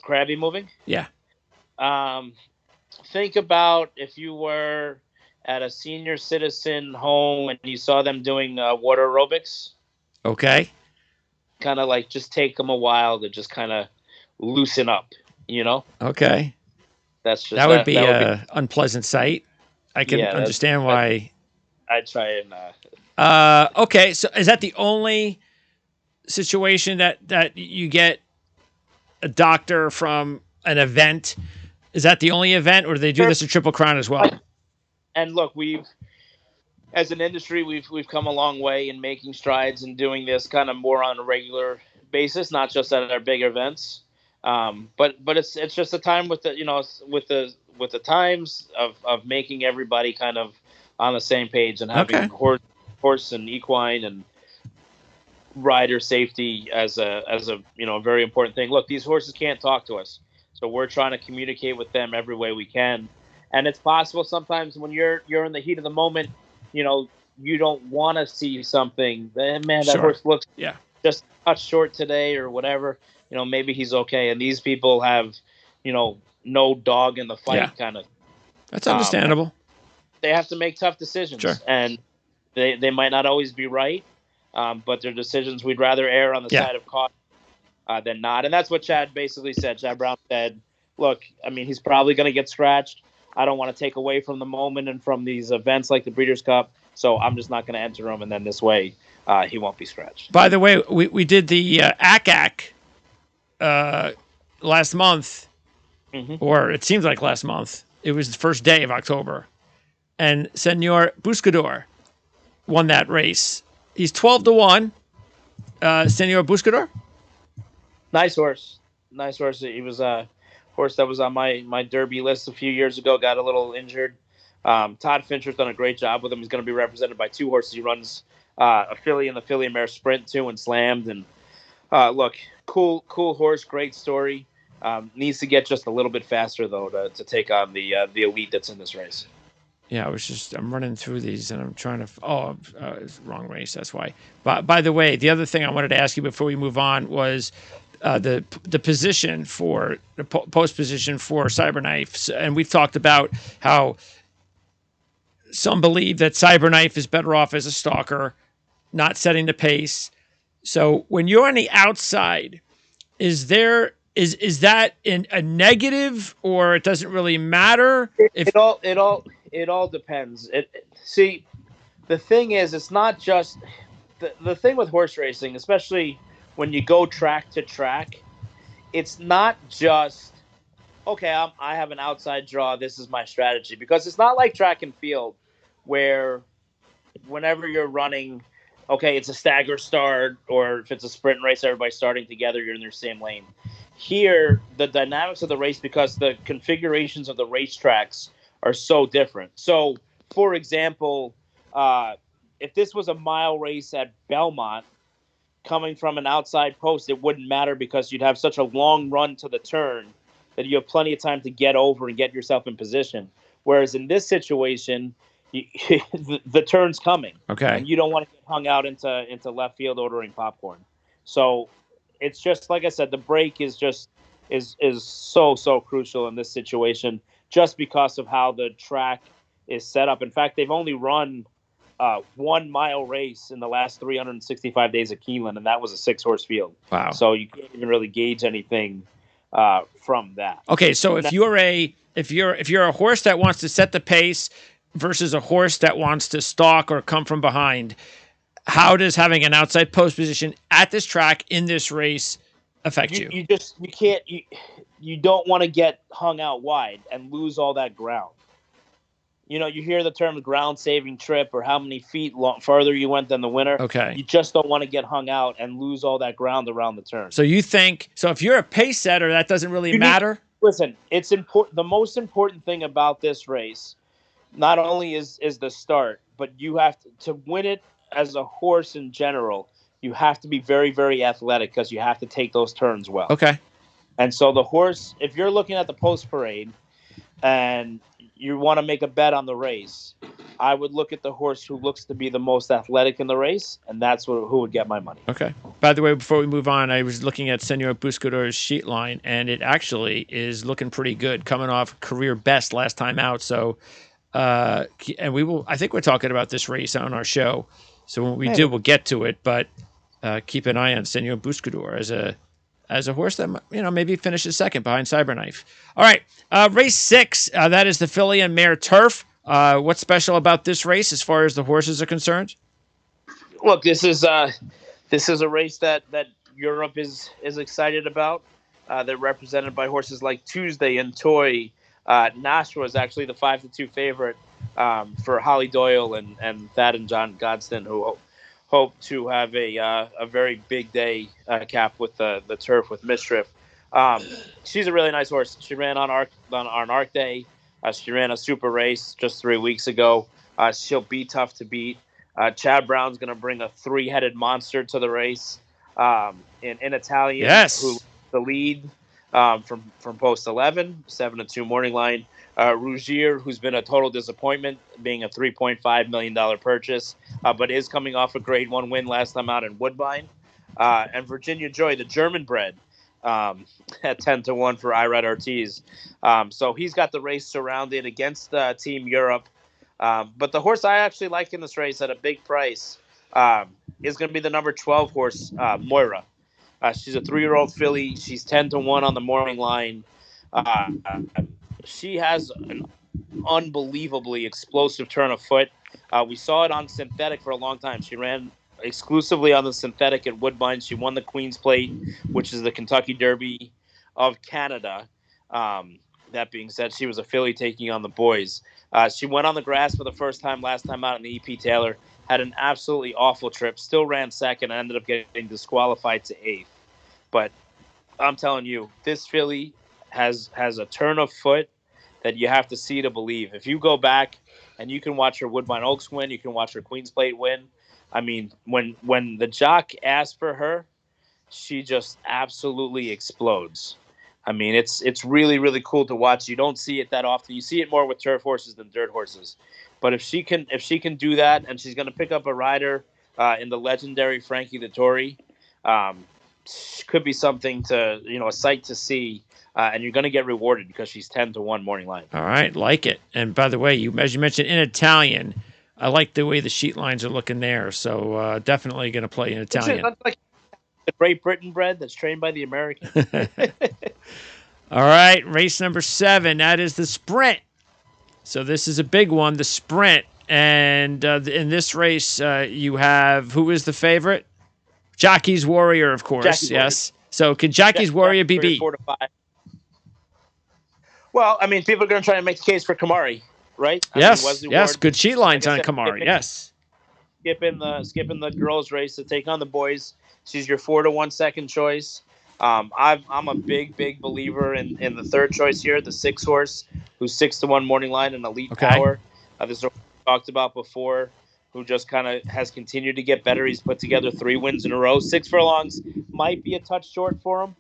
B: Crabby moving?
A: Yeah.
B: Think about if you were at a senior citizen home and you saw them doing water aerobics.
A: Okay.
B: Kind of like just take them a while to just kind of loosen up,
A: Okay.
B: That
A: would be an unpleasant sight. I can understand why.
B: I'd try and.
A: Okay, so is that the only situation that you get a doctor from an event? Is that the only event, or do they do this at Triple Crown as well?
B: And look, as an industry, we've come a long way in making strides and doing this kind of more on a regular basis, not just at our big events. But it's just a time with the times of making everybody kind of on the same page and having horse and equine and rider safety as a very important thing. Look, these horses can't talk to us, so we're trying to communicate with them every way we can. And it's possible sometimes when you're in the heat of the moment, you don't want to see something. Man, that horse looks just a touch short today or whatever. Maybe he's okay. And these people have, no dog in the fight kind of.
A: That's understandable.
B: They have to make tough decisions.
A: Sure.
B: And they might not always be right, but they're decisions we'd rather err on the side of caution than not. And that's what Chad basically said. Chad Brown said, look, I mean, he's probably going to get scratched. I don't want to take away from the moment and from these events like the Breeders' Cup, so I'm just not going to enter him, and then this way he won't be scratched.
A: By the way, we did the ACAC last month, or it seems like last month. It was the first day of October, and Senor Buscador won that race. He's 12-1. Senor Buscador?
B: Nice horse. He was a horse that was on my Derby list a few years ago, got a little injured. Todd Fincher's done a great job with him. He's going to be represented by two horses. He runs a filly in the filly and mare sprint too, and slammed. And look, cool horse, great story. Needs to get just a little bit faster though to take on the elite that's in this race.
A: Yeah, I'm running through these and I'm trying to. It's wrong race. That's why. But by the way, the other thing I wanted to ask you before we move on was the position for the post position for Cyberknife, and we've talked about how some believe that Cyberknife is better off as a stalker, not setting the pace. So when you're on the outside, is that a negative, or it doesn't really matter?
B: It all depends. See, the thing is, it's not just the thing with horse racing, especially when you go track to track, it's not just okay. I have an outside draw. This is my strategy, because it's not like track and field where whenever you're running, okay, it's a stagger start, or if it's a sprint race, everybody's starting together, you're in their same lane. Here, the dynamics of the race, because the configurations of the racetracks are so different. So, for example, if this was a mile race at Belmont, coming from an outside post, it wouldn't matter because you'd have such a long run to the turn that you have plenty of time to get over and get yourself in position. Whereas in this situation, the turn's coming,
A: Okay.
B: and you don't want to get hung out into left field ordering popcorn. So it's just like I said, the break is so crucial in this situation, just because of how the track is set up. In fact, they've only run 1 mile race in the last 365 days at Keeneland, and that was a 6-horse field.
A: Wow.
B: So you can't even really gauge anything from that.
A: Okay, so if you're a horse that wants to set the pace versus a horse that wants to stalk or come from behind, how does having an outside post position at this track in this race affect you?
B: You don't want to get hung out wide and lose all that ground. You know, you hear the term ground saving trip, or how many feet farther you went than the winner.
A: Okay.
B: You just don't want to get hung out and lose all that ground around the turn.
A: So you think, so if you're a pace setter, that doesn't really matter?
B: Listen, it's important. The most important thing about this race, not only is the start, but you have to win it as a horse in general. You have to be very, very athletic, because you have to take those turns well.
A: Okay.
B: And so the horse, if you're looking at the post parade and you want to make a bet on the race, I would look at the horse who looks to be the most athletic in the race, and that's who would get my money.
A: Okay. By the way, before we move on, I was looking at Senor Buscador's sheet line, and it actually is looking pretty good, coming off career best last time out. So, and I think we're talking about this race on our show. So when we do, we'll get to it, but keep an eye on Senor Buscador as a horse that, maybe finishes second behind Cyberknife. All right, race 6. That is the filly and mare turf. What's special about this race as far as the horses are concerned?
B: Look, this is a race that Europe is excited about. They're represented by horses like Tuesday and Toy. Nashua is actually the 5-2 favorite for Holly Doyle and Thad and John Godston, who hope to have a very big day cap with the turf with Mischief. She's a really nice horse. She ran on Arc Day. She ran a super race just 3 weeks ago. She'll be tough to beat. Chad Brown's going to bring a 3-headed monster to the race. In Italian,
A: yes,
B: who the lead from post 11, 7-2 morning line. Rougier, who's been a total disappointment, being a $3.5 million purchase, but is coming off a Grade 1 win last time out in Woodbine. And Virginia Joy, the German bred, at 10-1 for Irad Ortiz. So he's got the race surrounded against Team Europe. But the horse I actually like in this race at a big price is going to be the number 12 horse, Moira. She's a 3-year-old filly. She's 10-1 on the morning line. She has an unbelievably explosive turn of foot. We saw it on synthetic for a long time. She ran exclusively on the synthetic at Woodbine. She won the Queen's Plate, which is the Kentucky Derby of Canada. That being said, she was a filly taking on the boys. She went on the grass for the first time last time out in the E.P. Taylor, had an absolutely awful trip, still ran second, and ended up getting disqualified to 8th. But I'm telling you, this filly has a turn of foot that you have to see to believe. If you go back and you can watch her Woodbine Oaks win, you can watch her Queen's Plate win. I mean, when the jock asks for her, she just absolutely explodes. I mean, it's really, really cool to watch. You don't see it that often. You see it more with turf horses than dirt horses. But if she can do that, and she's going to pick up a rider in the legendary Frankie Dettori, could be something to, a sight to see. And you're going to get rewarded because she's 10-1 morning line.
A: All right, like it. And by the way, as you mentioned, in Italian, I like the way the sheet lines are looking there. So definitely going to play in Italian.
B: That's like the Great Britain bred that's trained by the American.
A: All right, race number 7. That is the sprint. So this is a big one, the sprint. And in this race, you have, who is the favorite? Jockey's Warrior, of course.
B: Jockey's Warrior.
A: Yes. So could Jockey's Warrior be beat?
B: 4 to 5. Well, I mean, people are going to try to make the case for Kamari, right?
A: Yes.
B: I mean, Wesley
A: yes.
B: Ward,
A: Good sheet lines
B: like
A: on Kamari. Yes.
B: Skipping the girls' race to take on the boys. She's your 4 to 1 second choice. I'm a big believer in the third choice here, the 6 horse, who's 6 to 1 morning line and Elite Power. This is what we talked about before, who just kind of has continued to get better. He's put together 3 wins in a row. 6 furlongs might be a touch short for him,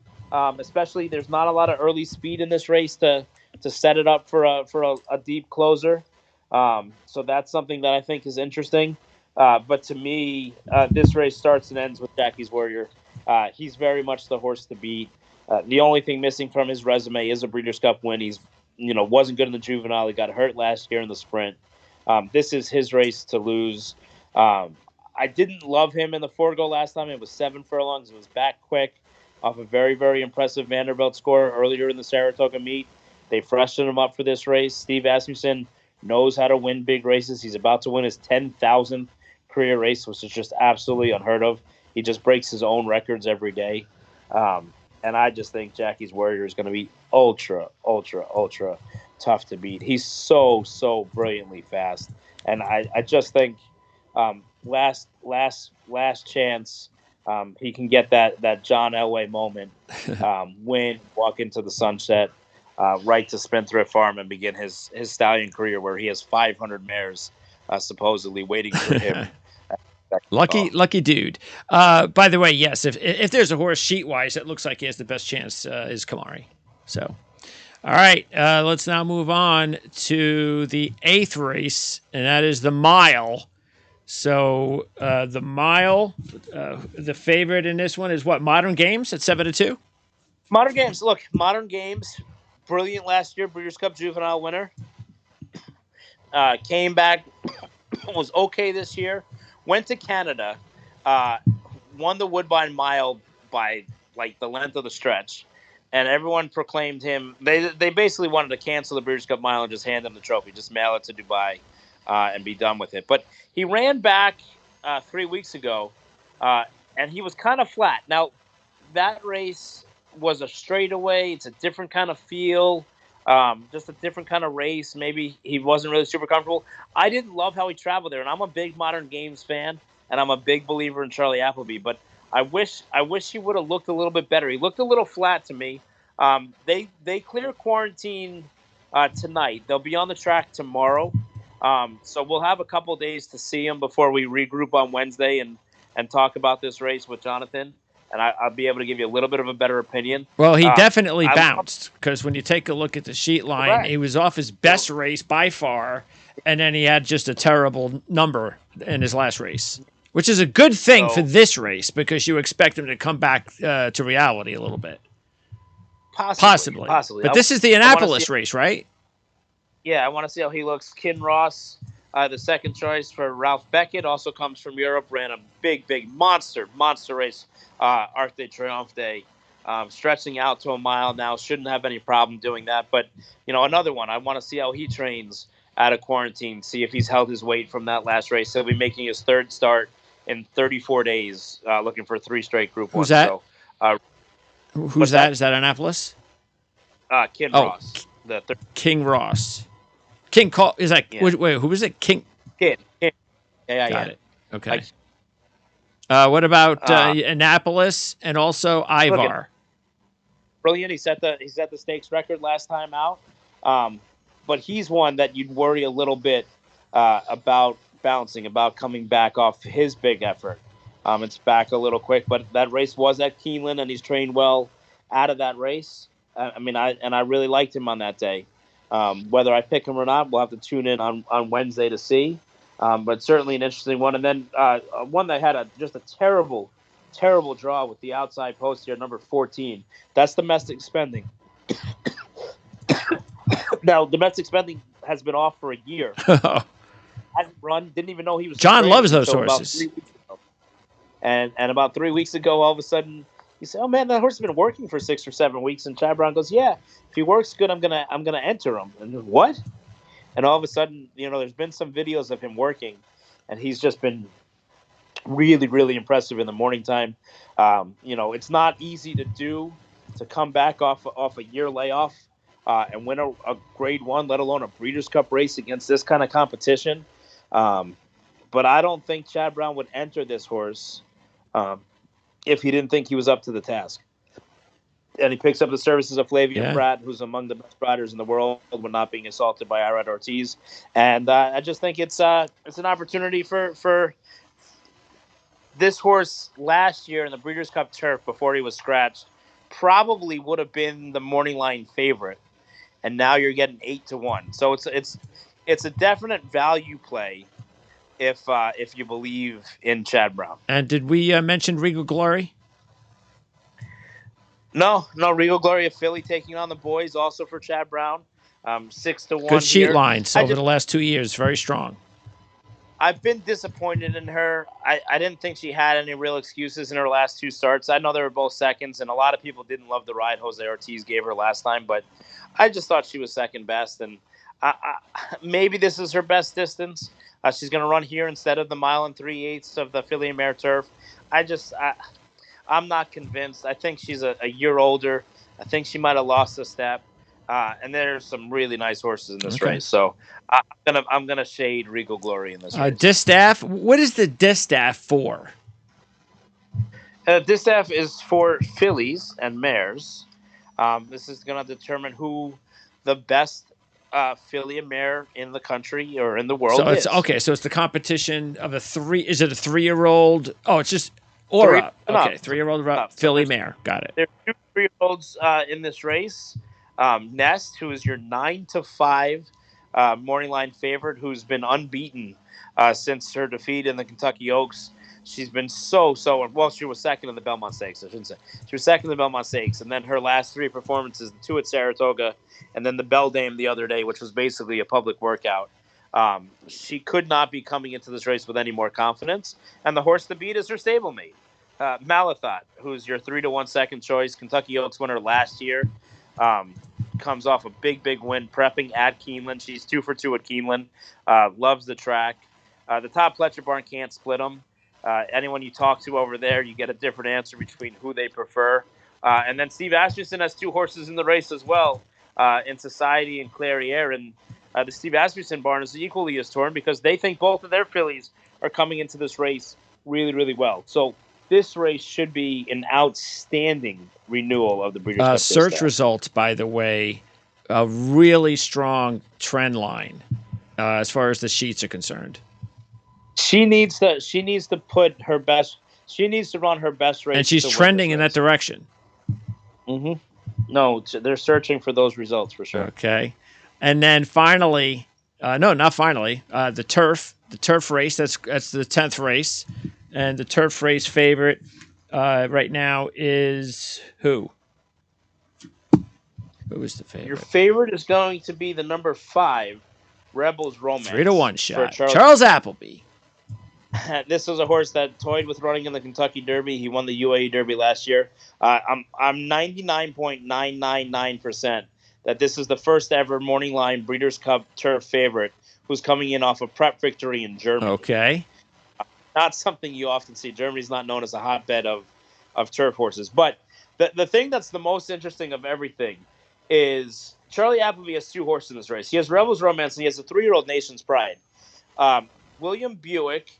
B: especially there's not a lot of early speed in this race to set it up for a deep closer. So that's something that I think is interesting. But to me, this race starts and ends with Jockey's Warrior. He's very much the horse to beat. The only thing missing from his resume is a Breeders' Cup win. He's, wasn't good in the Juvenile. He got hurt last year in the sprint. This is his race to lose. I didn't love him in the Forego last time. It was 7 furlongs. It was back quick off a very, very impressive Vanderbilt score earlier in the Saratoga meet. They freshened him up for this race. Steve Asmussen knows how to win big races. He's about to win his 10,000th career race, which is just absolutely unheard of. He just breaks his own records every day. And I just think Jockey's Warrior is going to be ultra tough to beat. He's so brilliantly fast. And I just think last chance he can get that John Elway moment, win, walk into the sunset, right to Spendthrift Farm and begin his stallion career where he has 500 mares supposedly waiting for him.
A: Lucky dude. By the way, yes, if there's a horse sheet-wise that looks like he has the best chance is Kamari. So, all right, let's now move on to the 8th race, and that is the mile. So the mile, the favorite in this one is what? Modern Games at 7 to 2.
B: Modern Games. Look, Modern Games, brilliant last year, Breeders' Cup Juvenile winner. Came back, was okay this year. Went to Canada, won the Woodbine Mile by like the length of the stretch, and everyone proclaimed him. They basically wanted to cancel the Breeders' Cup Mile and just hand him the trophy, just mail it to Dubai, and be done with it. But he ran back 3 weeks ago, and he was kind of flat. Now, that race was a straightaway. It's a different kind of feel. Just a different kind of race. Maybe he wasn't really super comfortable. I didn't love how he traveled there, and I'm a big Modern Games fan, and I'm a big believer in Charlie Appleby. But I wish he would have looked a little bit better. He looked a little flat to me. They clear quarantine tonight. They'll be on the track tomorrow, so we'll have a couple days to see him before we regroup on Wednesday and talk about this race with Jonathan. And I'll be able to give you a little bit of a better opinion.
A: Well, he definitely bounced, because when you take a look at the sheet line, correct, he was off his best race by far, and then he had just a terrible number in his last race, which is a good thing for this race, because you expect him to come back to reality a little bit. Possibly. But this is the Annapolis race, right?
B: Yeah, I want to see how he looks. Kinross, the second choice for Ralph Beckett, also comes from Europe, ran a big monster race. Arc de Triomphe Day, stretching out to a mile now, shouldn't have any problem doing that. But, another one, I want to see how he trains out of quarantine, see if he's held his weight from that last race. He'll be making his third start in 34 days, looking for 3 straight Group 1.
A: Who's that?
B: So,
A: who's that? Is that Annapolis?
B: King Ross.
A: King Ross. King Call is that? Yeah. Wait, who was it? King.
B: Yeah.
A: Got it. Okay. What about Annapolis and also Ivar?
B: Brilliant. He set the stakes record last time out. But he's one that you'd worry a little bit about bouncing, about coming back off his big effort. It's back a little quick, but that race was at Keeneland, and he's trained well out of that race. I really liked him on that day. Whether I pick him or not, we'll have to tune in on Wednesday to see. But certainly an interesting one. And then one that had just a terrible draw with the outside post here, number 14. That's Domestic Spending. Now, Domestic Spending has been off for a year. Hasn't run, didn't even know he was.
A: John loves those horses.
B: And about 3 weeks ago, all of a sudden, he said, "Oh man, that horse has been working for 6 or 7 weeks." And Chad Brown goes, "Yeah, if he works good, I'm gonna enter him." And what? And all of a sudden, there's been some videos of him working, and he's just been Really, really impressive in the morning time. It's not easy to do to come back off a year layoff and win a Grade 1, let alone a Breeders' Cup race against this kind of competition. But I don't think Chad Brown would enter this horse if he didn't think he was up to the task. And he picks up the services of Flavia Pratt, who's among the best riders in the world when not being assaulted by Irad Ortiz. And I just think it's an opportunity for this horse last year in the Breeders' Cup Turf before he was scratched. Probably would have been the morning line favorite, and now you're getting 8-1. So it's a definite value play if you believe in Chad Brown.
A: And did we mention Regal Glory?
B: No, Regal Glory, a filly taking on the boys, also for Chad Brown. 6-1.
A: Good sheet lines over the last 2 years, very strong.
B: I've been disappointed in her. I didn't think she had any real excuses in her last 2 starts. I know they were both seconds, and a lot of people didn't love the ride Jose Ortiz gave her last time, but I just thought she was second best, and maybe this is her best distance. She's going to run here instead of the 1 3/8 of the filly and mare turf. I'm not convinced. I think she's a year older. I think she might have lost a step. And there's some really nice horses in this race. So I'm gonna shade Regal Glory in this race.
A: Distaff. What is the distaff for?
B: Distaff is for fillies and mares. This is gonna determine who the best filly and mare in the country or in the world
A: is.
B: It's
A: okay. So it's the competition of a 3. Is it a 3-year-old? Oh, it's just or up. Okay, 3-year-old filly mare. Got it.
B: There are 2 3-year-olds in this race. Nest, who is your 9-5 morning line favorite, who's been unbeaten since her defeat in the Kentucky Oaks. She's been so well. She was second in the Belmont Stakes. I shouldn't say she was second in the Belmont Stakes, and then her last 3 performances: the 2 at Saratoga, and then the Beldame the other day, which was basically a public workout. She could not be coming into this race with any more confidence, and the horse to beat is her stablemate, Malathot, who's your 3-1 second choice, Kentucky Oaks winner last year. Comes off a big win prepping at Keeneland. She's 2 for 2 at Keeneland. Loves the track. The top Pletcher barn can't split them. Anyone you talk to over there, you get a different answer between who they prefer. And then Steve Asmussen has 2 horses in the race as well, in Society and Clairiere. And the Steve Asmussen barn is equally as torn because they think both of their fillies are coming into this race really, really well. So this race should be an outstanding renewal of the Breeders' Cup.
A: Search results, by the way, a really strong trend line as far as the sheets are concerned.
B: She needs to put her best. She needs to run her best race,
A: and she's trending in that direction.
B: Mm-hmm. No, they're searching for those results for sure.
A: Okay, and then finally, the turf race. That's the 10th race. And the turf race favorite right now is who? Who is the favorite?
B: Your favorite is going to be the number 5, Rebels Romance.
A: 3-1 shot. Charles Appleby.
B: This was a horse that toyed with running in the Kentucky Derby. He won the UAE Derby last year. I'm 99.999% that this is the first ever morning line Breeders' Cup turf favorite who's coming in off a prep victory in Germany.
A: Okay.
B: Not something you often see. Germany's not known as a hotbed of turf horses. But the thing that's the most interesting of everything is Charlie Appleby has 2 horses in this race. He has Rebels Romance, and he has a 3-year-old Nation's Pride. William Buick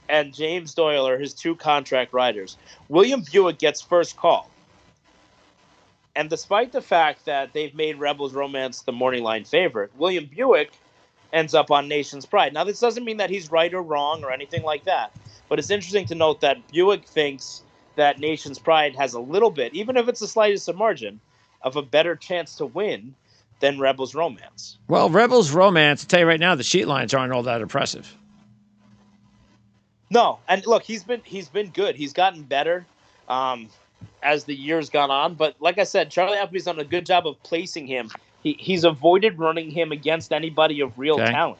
B: and James Doyle are his 2 contract riders. William Buick gets first call. And despite the fact that they've made Rebels Romance the morning line favorite, William Buick ends up on Nation's Pride. Now, this doesn't mean that he's right or wrong or anything like that. But it's interesting to note that Buick thinks that Nation's Pride has a little bit, even if it's the slightest of margin, of a better chance to win than Rebels Romance.
A: Well, Rebels Romance, I'll tell you right now, the sheet lines aren't all that impressive.
B: No, and look, he's been good. He's gotten better as the years gone on. But like I said, Charlie Appleby's done a good job of placing him. He's avoided running him against anybody of real talent.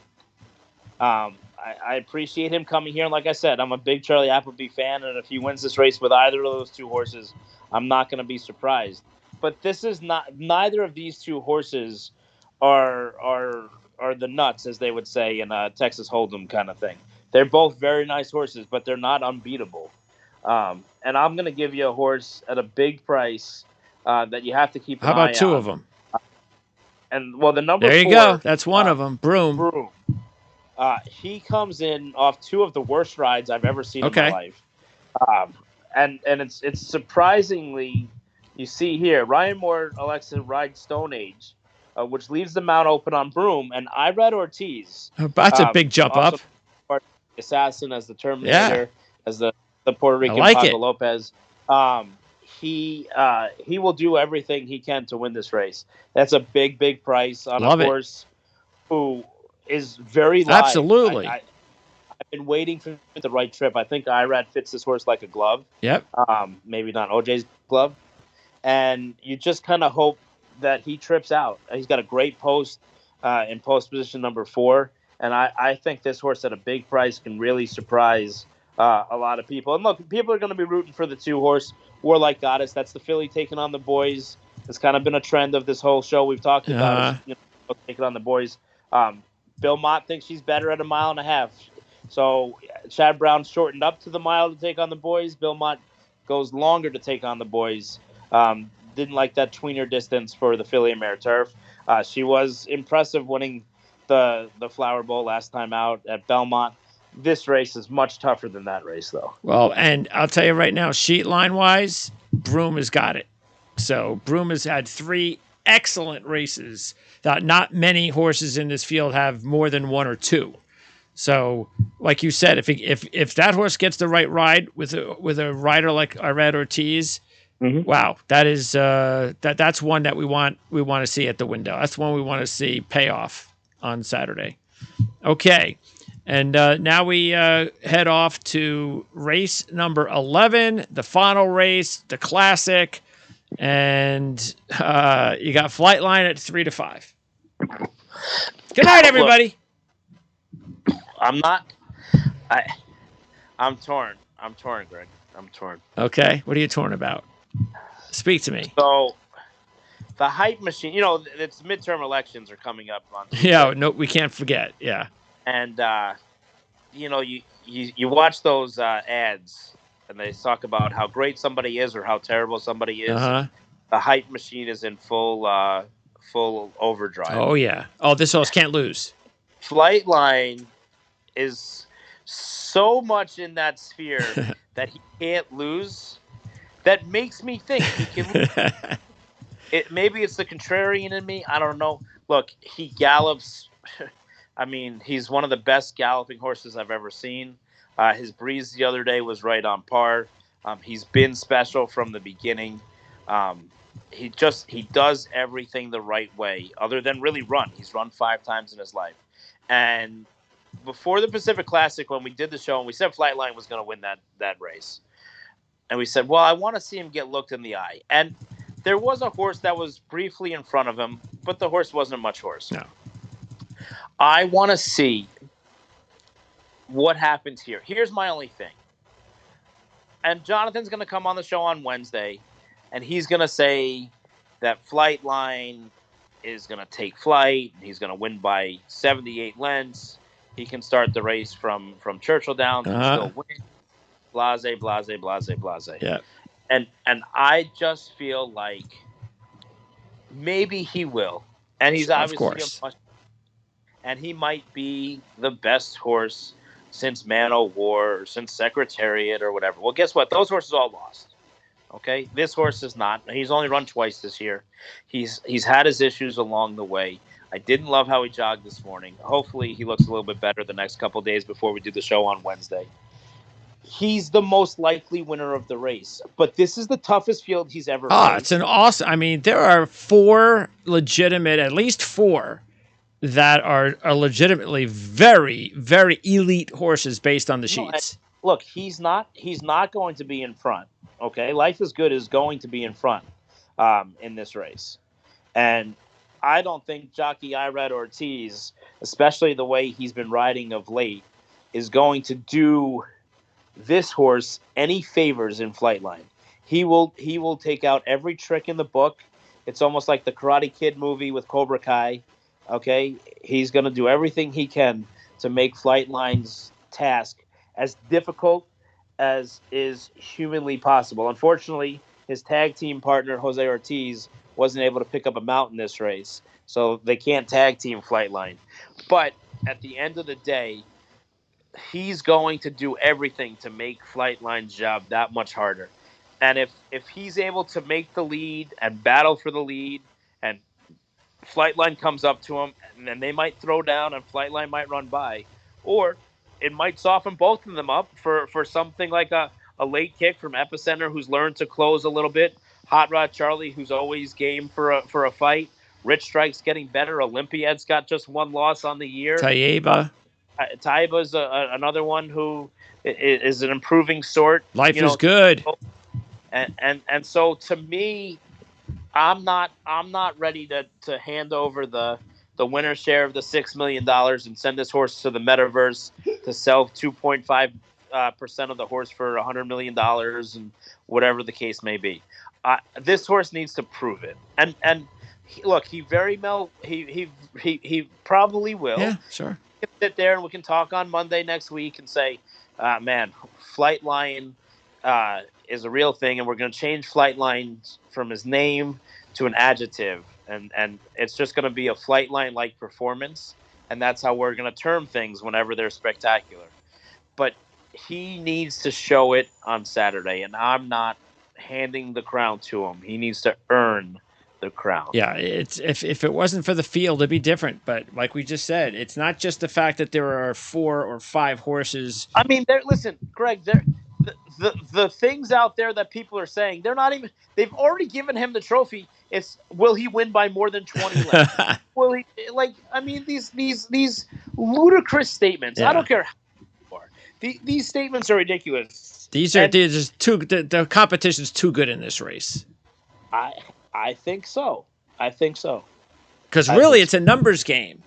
B: I appreciate him coming here. And like I said, I'm a big Charlie Appleby fan. And if he wins this race with either of those 2 horses, I'm not going to be surprised. But this is not. Neither of these 2 horses are the nuts, as they would say in a Texas Hold'em kind of thing. They're both very nice horses, but they're not unbeatable. And I'm going to give you a horse at a big price that you have to keep an
A: How about
B: eye
A: two of
B: on.
A: them?
B: And well, the number
A: There you go.
B: 4,
A: That's one of them. Broom.
B: Broom. He comes in off 2 of the worst rides I've ever seen in my
A: Okay.
B: life. And it's surprisingly, you see here, Ryan Moore elects to ride Stone Age, which leaves the mount open on Broom, and Irad Ortiz.
A: That's a big jump
B: also
A: up.
B: Assassin as the Terminator, as the Puerto Rican
A: like
B: Paco
A: it.
B: Lopez. He will do everything he can to win this race. That's a big price on
A: Love
B: a
A: it.
B: horse who is very live.
A: Absolutely.
B: I've been waiting for the right trip. I think Irad fits this horse like a glove.
A: Yep.
B: Maybe not OJ's glove. And you just kind of hope that he trips out. He's got a great post in post position number 4. And I think this horse at a big price can really surprise a lot of people. And look, people are going to be rooting for the 2-horse Warlike Goddess. That's the filly taking on the boys. It's kind of been a trend of this whole show we've talked about. Taking on the boys. Bill Mott thinks she's better at 1.5 miles. So Chad Brown shortened up to the mile to take on the boys. Bill Mott goes longer to take on the boys. Didn't like that tweener distance for the filly and mare turf. She was impressive winning the Flower Bowl last time out at Belmont. This race is much tougher than that race, though.
A: Well, and I'll tell you right now, sheet line wise, Broom has got it. So Broom has had 3 excellent races that not many horses in this field have more than 1 or 2. So, like you said, if that horse gets the right ride with a rider like Irad Ortiz, wow, that is that's one that we want to see at the window. That's one we want to see pay off on Saturday. Okay, and now we head off to race number 11, the final race, the Classic, and you got Flightline at 3 to 5. Good night, everybody.
B: Look, I'm torn. I'm torn, Greg. I'm torn.
A: Okay, what are you torn about? Speak to me.
B: So, the hype machine. It's midterm elections are coming up on Tuesday.
A: Yeah, no, we can't forget. Yeah,
B: and you watch those ads, and they talk about how great somebody is or how terrible somebody is. The hype machine is in full overdrive.
A: Oh yeah. Oh, this horse can't lose.
B: Flightline is so much in that sphere that he can't lose. That makes me think he can lose. Maybe it's the contrarian in me. I don't know. Look, he gallops. I mean, he's one of the best galloping horses I've ever seen. His breeze the other day was right on par. He's been special from the beginning. He does everything the right way, other than really run. He's run 5 times in his life. And before the Pacific Classic, when we did the show, and we said Flightline was going to win that race, and we said, well, I want to see him get looked in the eye. And there was a horse that was briefly in front of him, but the horse wasn't much horse.
A: No.
B: I want to see what happens here. Here's my only thing. And Jonathan's going to come on the show on Wednesday, and he's going to say that Flightline is going to take flight. He's going to win by 78 lengths. He can start the race from Churchill Downs and still win. Blase, blase, blase, blase.
A: Yeah.
B: And I just feel like maybe he will. And he's obviously and he might be the best horse since Man O' War, or since Secretariat, or whatever. Well, guess what? Those horses all lost. Okay, this horse is not. He's only run twice this year. He's had his issues along the way. I didn't love how he jogged this morning. Hopefully, he looks a little bit better the next couple of days before we do the show on Wednesday. He's the most likely winner of the race, but this is the toughest field he's ever faced.
A: It's an awesome. I mean, there are 4 legitimate, at least 4, that are legitimately very, very elite horses based on the sheets.
B: Look, he's not going to be in front. Okay, Life is Good is going to be in front in this race, and I don't think jockey Irad Ortiz, especially the way he's been riding of late, is going to do this horse any favors in Flightline. He will take out every trick in the book. It's almost like the Karate Kid movie with Cobra Kai. Okay, he's going to do everything he can to make Flightline's task as difficult as is humanly possible. Unfortunately, his tag team partner, Jose Ortiz, wasn't able to pick up a mount in this race, so they can't tag team Flightline. But at the end of the day, he's going to do everything to make Flightline's job that much harder. And if he's able to make the lead and battle for the lead, and Flightline comes up to him, and then they might throw down, and Flightline might run by, or it might soften both of them up for something like a late kick from Epicenter, who's learned to close a little bit. Hot Rod Charlie, who's always game for a fight. Rich Strike's getting better. Olympiad's got just one loss on the year.
A: Taiba.
B: Taiba's another one who is an improving sort.
A: Life is good.
B: And so to me, I'm not ready to hand over the winner's share of the $6 million and send this horse to the metaverse to sell 2.5% of the horse for $100 million and whatever the case may be. This horse needs to prove it. And look, he very well he probably will.
A: Yeah, sure.
B: We can sit there and we can talk on Monday next week and say, man, Flightline is a real thing, and we're going to change Flightline from his name to an adjective, and it's just going to be a Flightline-like performance, and that's how we're going to term things whenever they're spectacular. But he needs to show it on Saturday, and I'm not handing the crown to him. He needs to earn the crown.
A: Yeah, it's if it wasn't for the field, it'd be different. But like we just said, it's not just the fact that there are 4 or 5 horses.
B: I mean, listen, Greg, the things out there that people are saying, they're not even. They've already given him the trophy. It's will he win by more than 20 lengths? Will he? Like, I mean, these ludicrous statements. Yeah. I don't care how they are. These statements are ridiculous.
A: They're just too. The competition's too good in this race.
B: I think so. Because
A: really, it's a numbers game.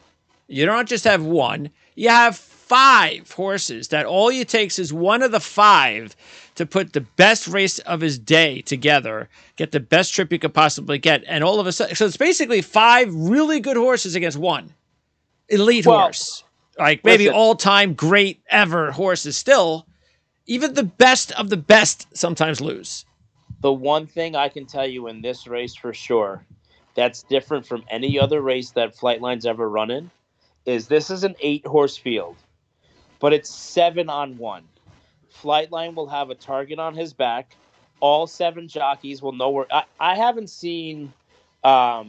A: You don't just have one. You have 5 horses that all you takes is one of the 5 to put the best race of his day together, get the best trip you could possibly get. And all of a sudden, so it's basically 5 really good horses against one elite horse. Like maybe all-time great ever horses still. Even the best of the best sometimes lose.
B: The one thing I can tell you in this race for sure that's different from any other race that Flightline's ever run in is this is an 8-horse field, but it's 7-on-1. Flightline will have a target on his back. All 7 jockeys will know where. I haven't seen a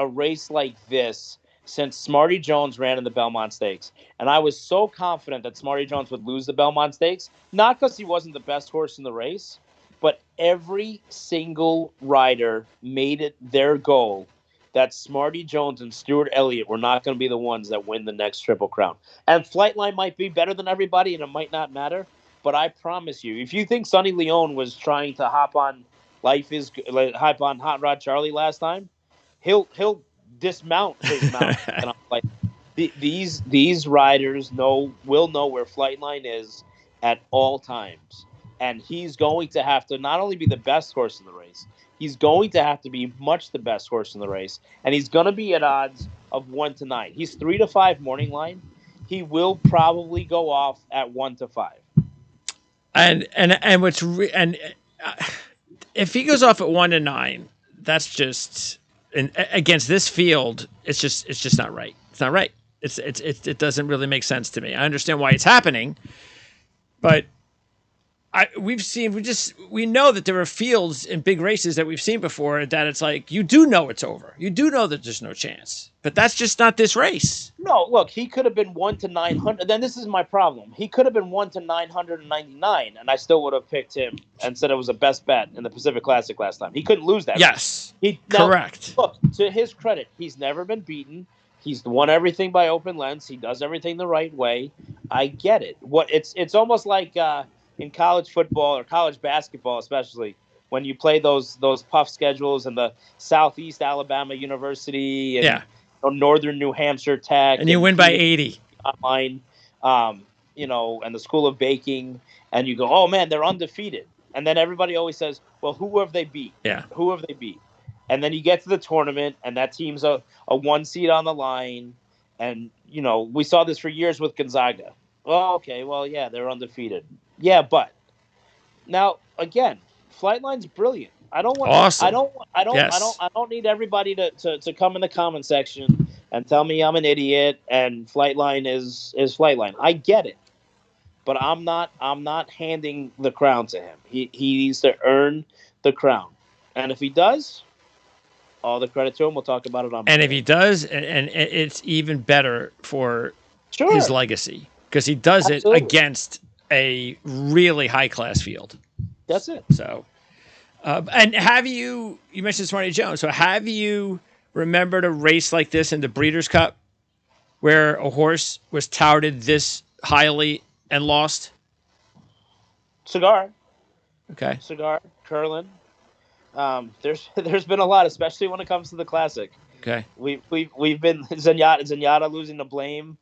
B: race like this since Smarty Jones ran in the Belmont Stakes. And I was so confident that Smarty Jones would lose the Belmont Stakes, not because he wasn't the best horse in the race, but every single rider made it their goal that Smarty Jones and Stuart Elliott were not going to be the ones that win the next Triple Crown. And Flightline might be better than everybody, and it might not matter. But I promise you, if you think Sonny Leone was trying to hop on Hot Rod Charlie last time, he'll dismount his mount. And I'm like, these riders will know where Flightline is at all times. And he's going to have to not only be the best horse in the race, he's going to have to be much the best horse in the race. And he's going to be at odds of 1-9. He's 3-5 morning line. He will probably go off at 1-5.
A: And if he goes off at 1-9, that's just against this field. It's just not right. It's not right. It doesn't really make sense to me. I understand why it's happening, but we know that there are fields in big races that we've seen before that it's like, you do know it's over. You do know that there's no chance, but that's just not this race.
B: No, look, he could have been 1-900. Then this is my problem. He could have been 1-999, and I still would have picked him and said it was a best bet in the Pacific Classic last time. He couldn't lose that.
A: Yes. Correct.
B: Look, to his credit, he's never been beaten. He's won everything by open lens. He does everything the right way. I get it. It's almost like in college football or college basketball, especially when you play those puff schedules and the Southeast Alabama University and Northern New Hampshire Tech,
A: and you win by 80
B: online, and the School of Baking, and you go, oh man, they're undefeated, and then everybody always says, well, who have they beat?
A: Yeah,
B: who have they beat? And then you get to the tournament, and that team's a 1 seed on the line, and we saw this for years with Gonzaga. Oh, okay. Well, yeah, they're undefeated. Yeah, but now again, Flightline's brilliant. I don't want. I
A: Awesome.
B: don't. I don't. I don't.
A: Yes.
B: I don't need everybody to come in the comment section and tell me I'm an idiot and Flightline is Flightline. I get it, but I'm not handing the crown to him. He needs to earn the crown, and if he does, all the credit to him. We'll talk about it on
A: And if
B: Monday.
A: he does, and it's even better for his
B: Sure,
A: legacy because he does it
B: absolutely.
A: against a really high class field.
B: That's it.
A: So, and have you mentioned Smarty Jones? So have you remembered a race like this in the Breeders' Cup where a horse was touted this highly and lost?
B: Cigar,
A: Okay.
B: cigar, Curlin. There's been a lot, especially when it comes to the classic.
A: Okay.
B: We've been Zenyatta losing the blame.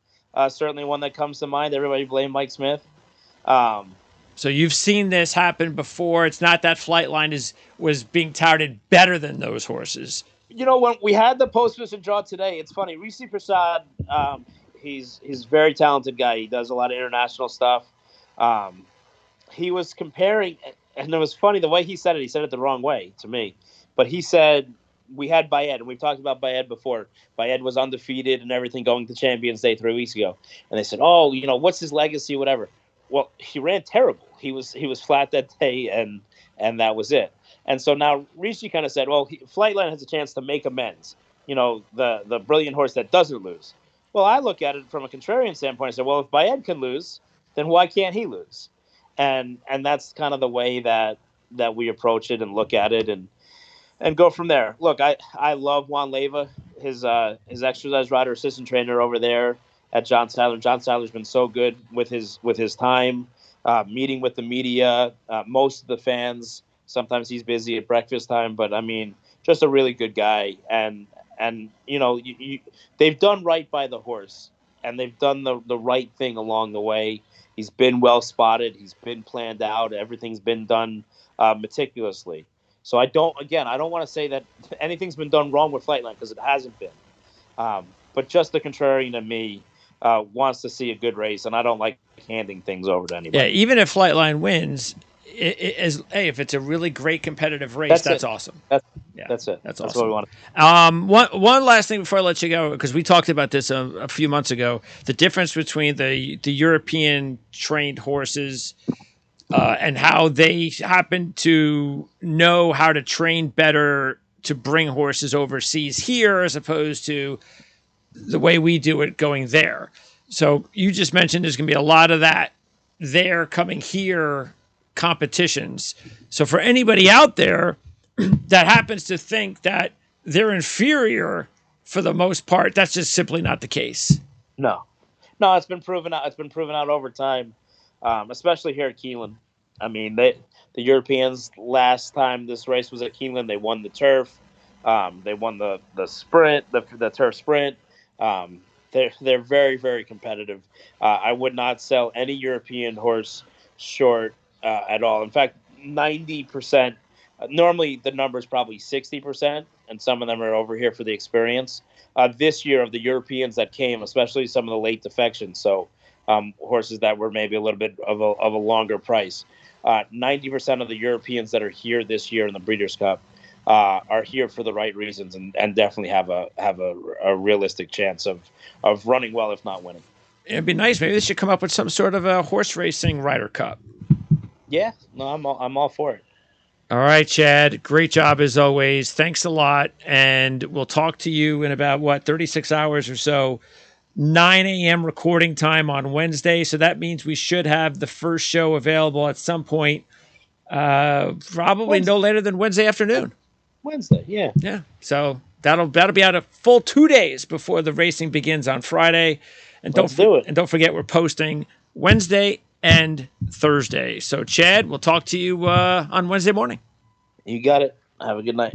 B: Certainly one that comes to mind. Everybody blame Mike Smith. Um,
A: So you've seen this happen before. It's not that Flightline was being touted better than those horses.
B: when we had the post position draw today, it's funny. Rishi Prasad, he's a very talented guy. He does a lot of international stuff. Um, he was comparing, and it was funny the way he said it. He said it the wrong way to me, but he said we had Bayed, and we've talked about Bayed before. Bayed was undefeated and everything going to Champions Day 3 weeks ago, and they said, "Oh, what's his legacy, whatever." Well, he ran terrible. He was flat that day, and that was it. And so now Rishi kind of said, "Well, Flightline has a chance to make amends." The brilliant horse that doesn't lose. Well, I look at it from a contrarian standpoint. I said, "Well, if Bayed can lose, then why can't he lose?" And that's kind of the way that we approach it and look at it and go from there. Look, I love Juan Leyva, his exercise rider assistant trainer over there at John Sadler. John Sadler's been so good with his time, meeting with the media, most of the fans. Sometimes he's busy at breakfast time, but I mean, just a really good guy. And they've done right by the horse, and they've done the right thing along the way. He's been well spotted. He's been planned out. Everything's been done meticulously. So I don't want to say that anything's been done wrong with Flightline because it hasn't been. But just the contrarian to me wants to see a good race, and I don't like handing things over to
A: Yeah,
B: anybody.
A: even if Flightline wins, if it's a really great competitive race,
B: That's
A: that's
B: it.
A: awesome.
B: That's
A: Yeah,
B: that's it.
A: that's
B: That's what we
A: awesome.
B: want.
A: One last thing before I let you go, because we talked about this a few months ago, the difference between the European trained horses and how they happen to know how to train better to bring horses overseas here as opposed to the way we do it going there. So you just mentioned there's going to be a lot of that there coming here competitions. So for anybody out there that happens to think that they're inferior for the most part, that's just simply not the case.
B: No, no, it's been proven out. It's been proven out over time, especially here at Keeneland. I mean, the Europeans last time this race was at Keeneland, they won the turf. They won the sprint, the turf sprint. They're very very competitive. I would not sell any European horse short at all. In fact, 90%. Normally, the number is probably 60%, and some of them are over here for the experience. This year, of the Europeans that came, especially some of the late defections, so horses that were maybe a little bit of a longer price. 90% of the Europeans that are here this year in the Breeders' Cup are here for the right reasons and definitely have a realistic chance of running well, if not winning.
A: It'd be nice. Maybe they should come up with some sort of a horse racing Ryder Cup.
B: Yeah, no, I'm all for it.
A: All right, Chad. Great job as always. Thanks a lot. And we'll talk to you in about, 36 hours or so. 9 a.m. recording time on Wednesday. So that means we should have the first show available at some point, probably
B: Wednesday,
A: no later than Wednesday afternoon.
B: Wednesday, yeah.
A: Yeah. So that'll be out a full 2 days before the racing begins on Friday. And
B: Let's do it.
A: don't forget we're posting Wednesday and Thursday. So Chad, we'll talk to you on Wednesday morning.
B: You got it. Have a good night.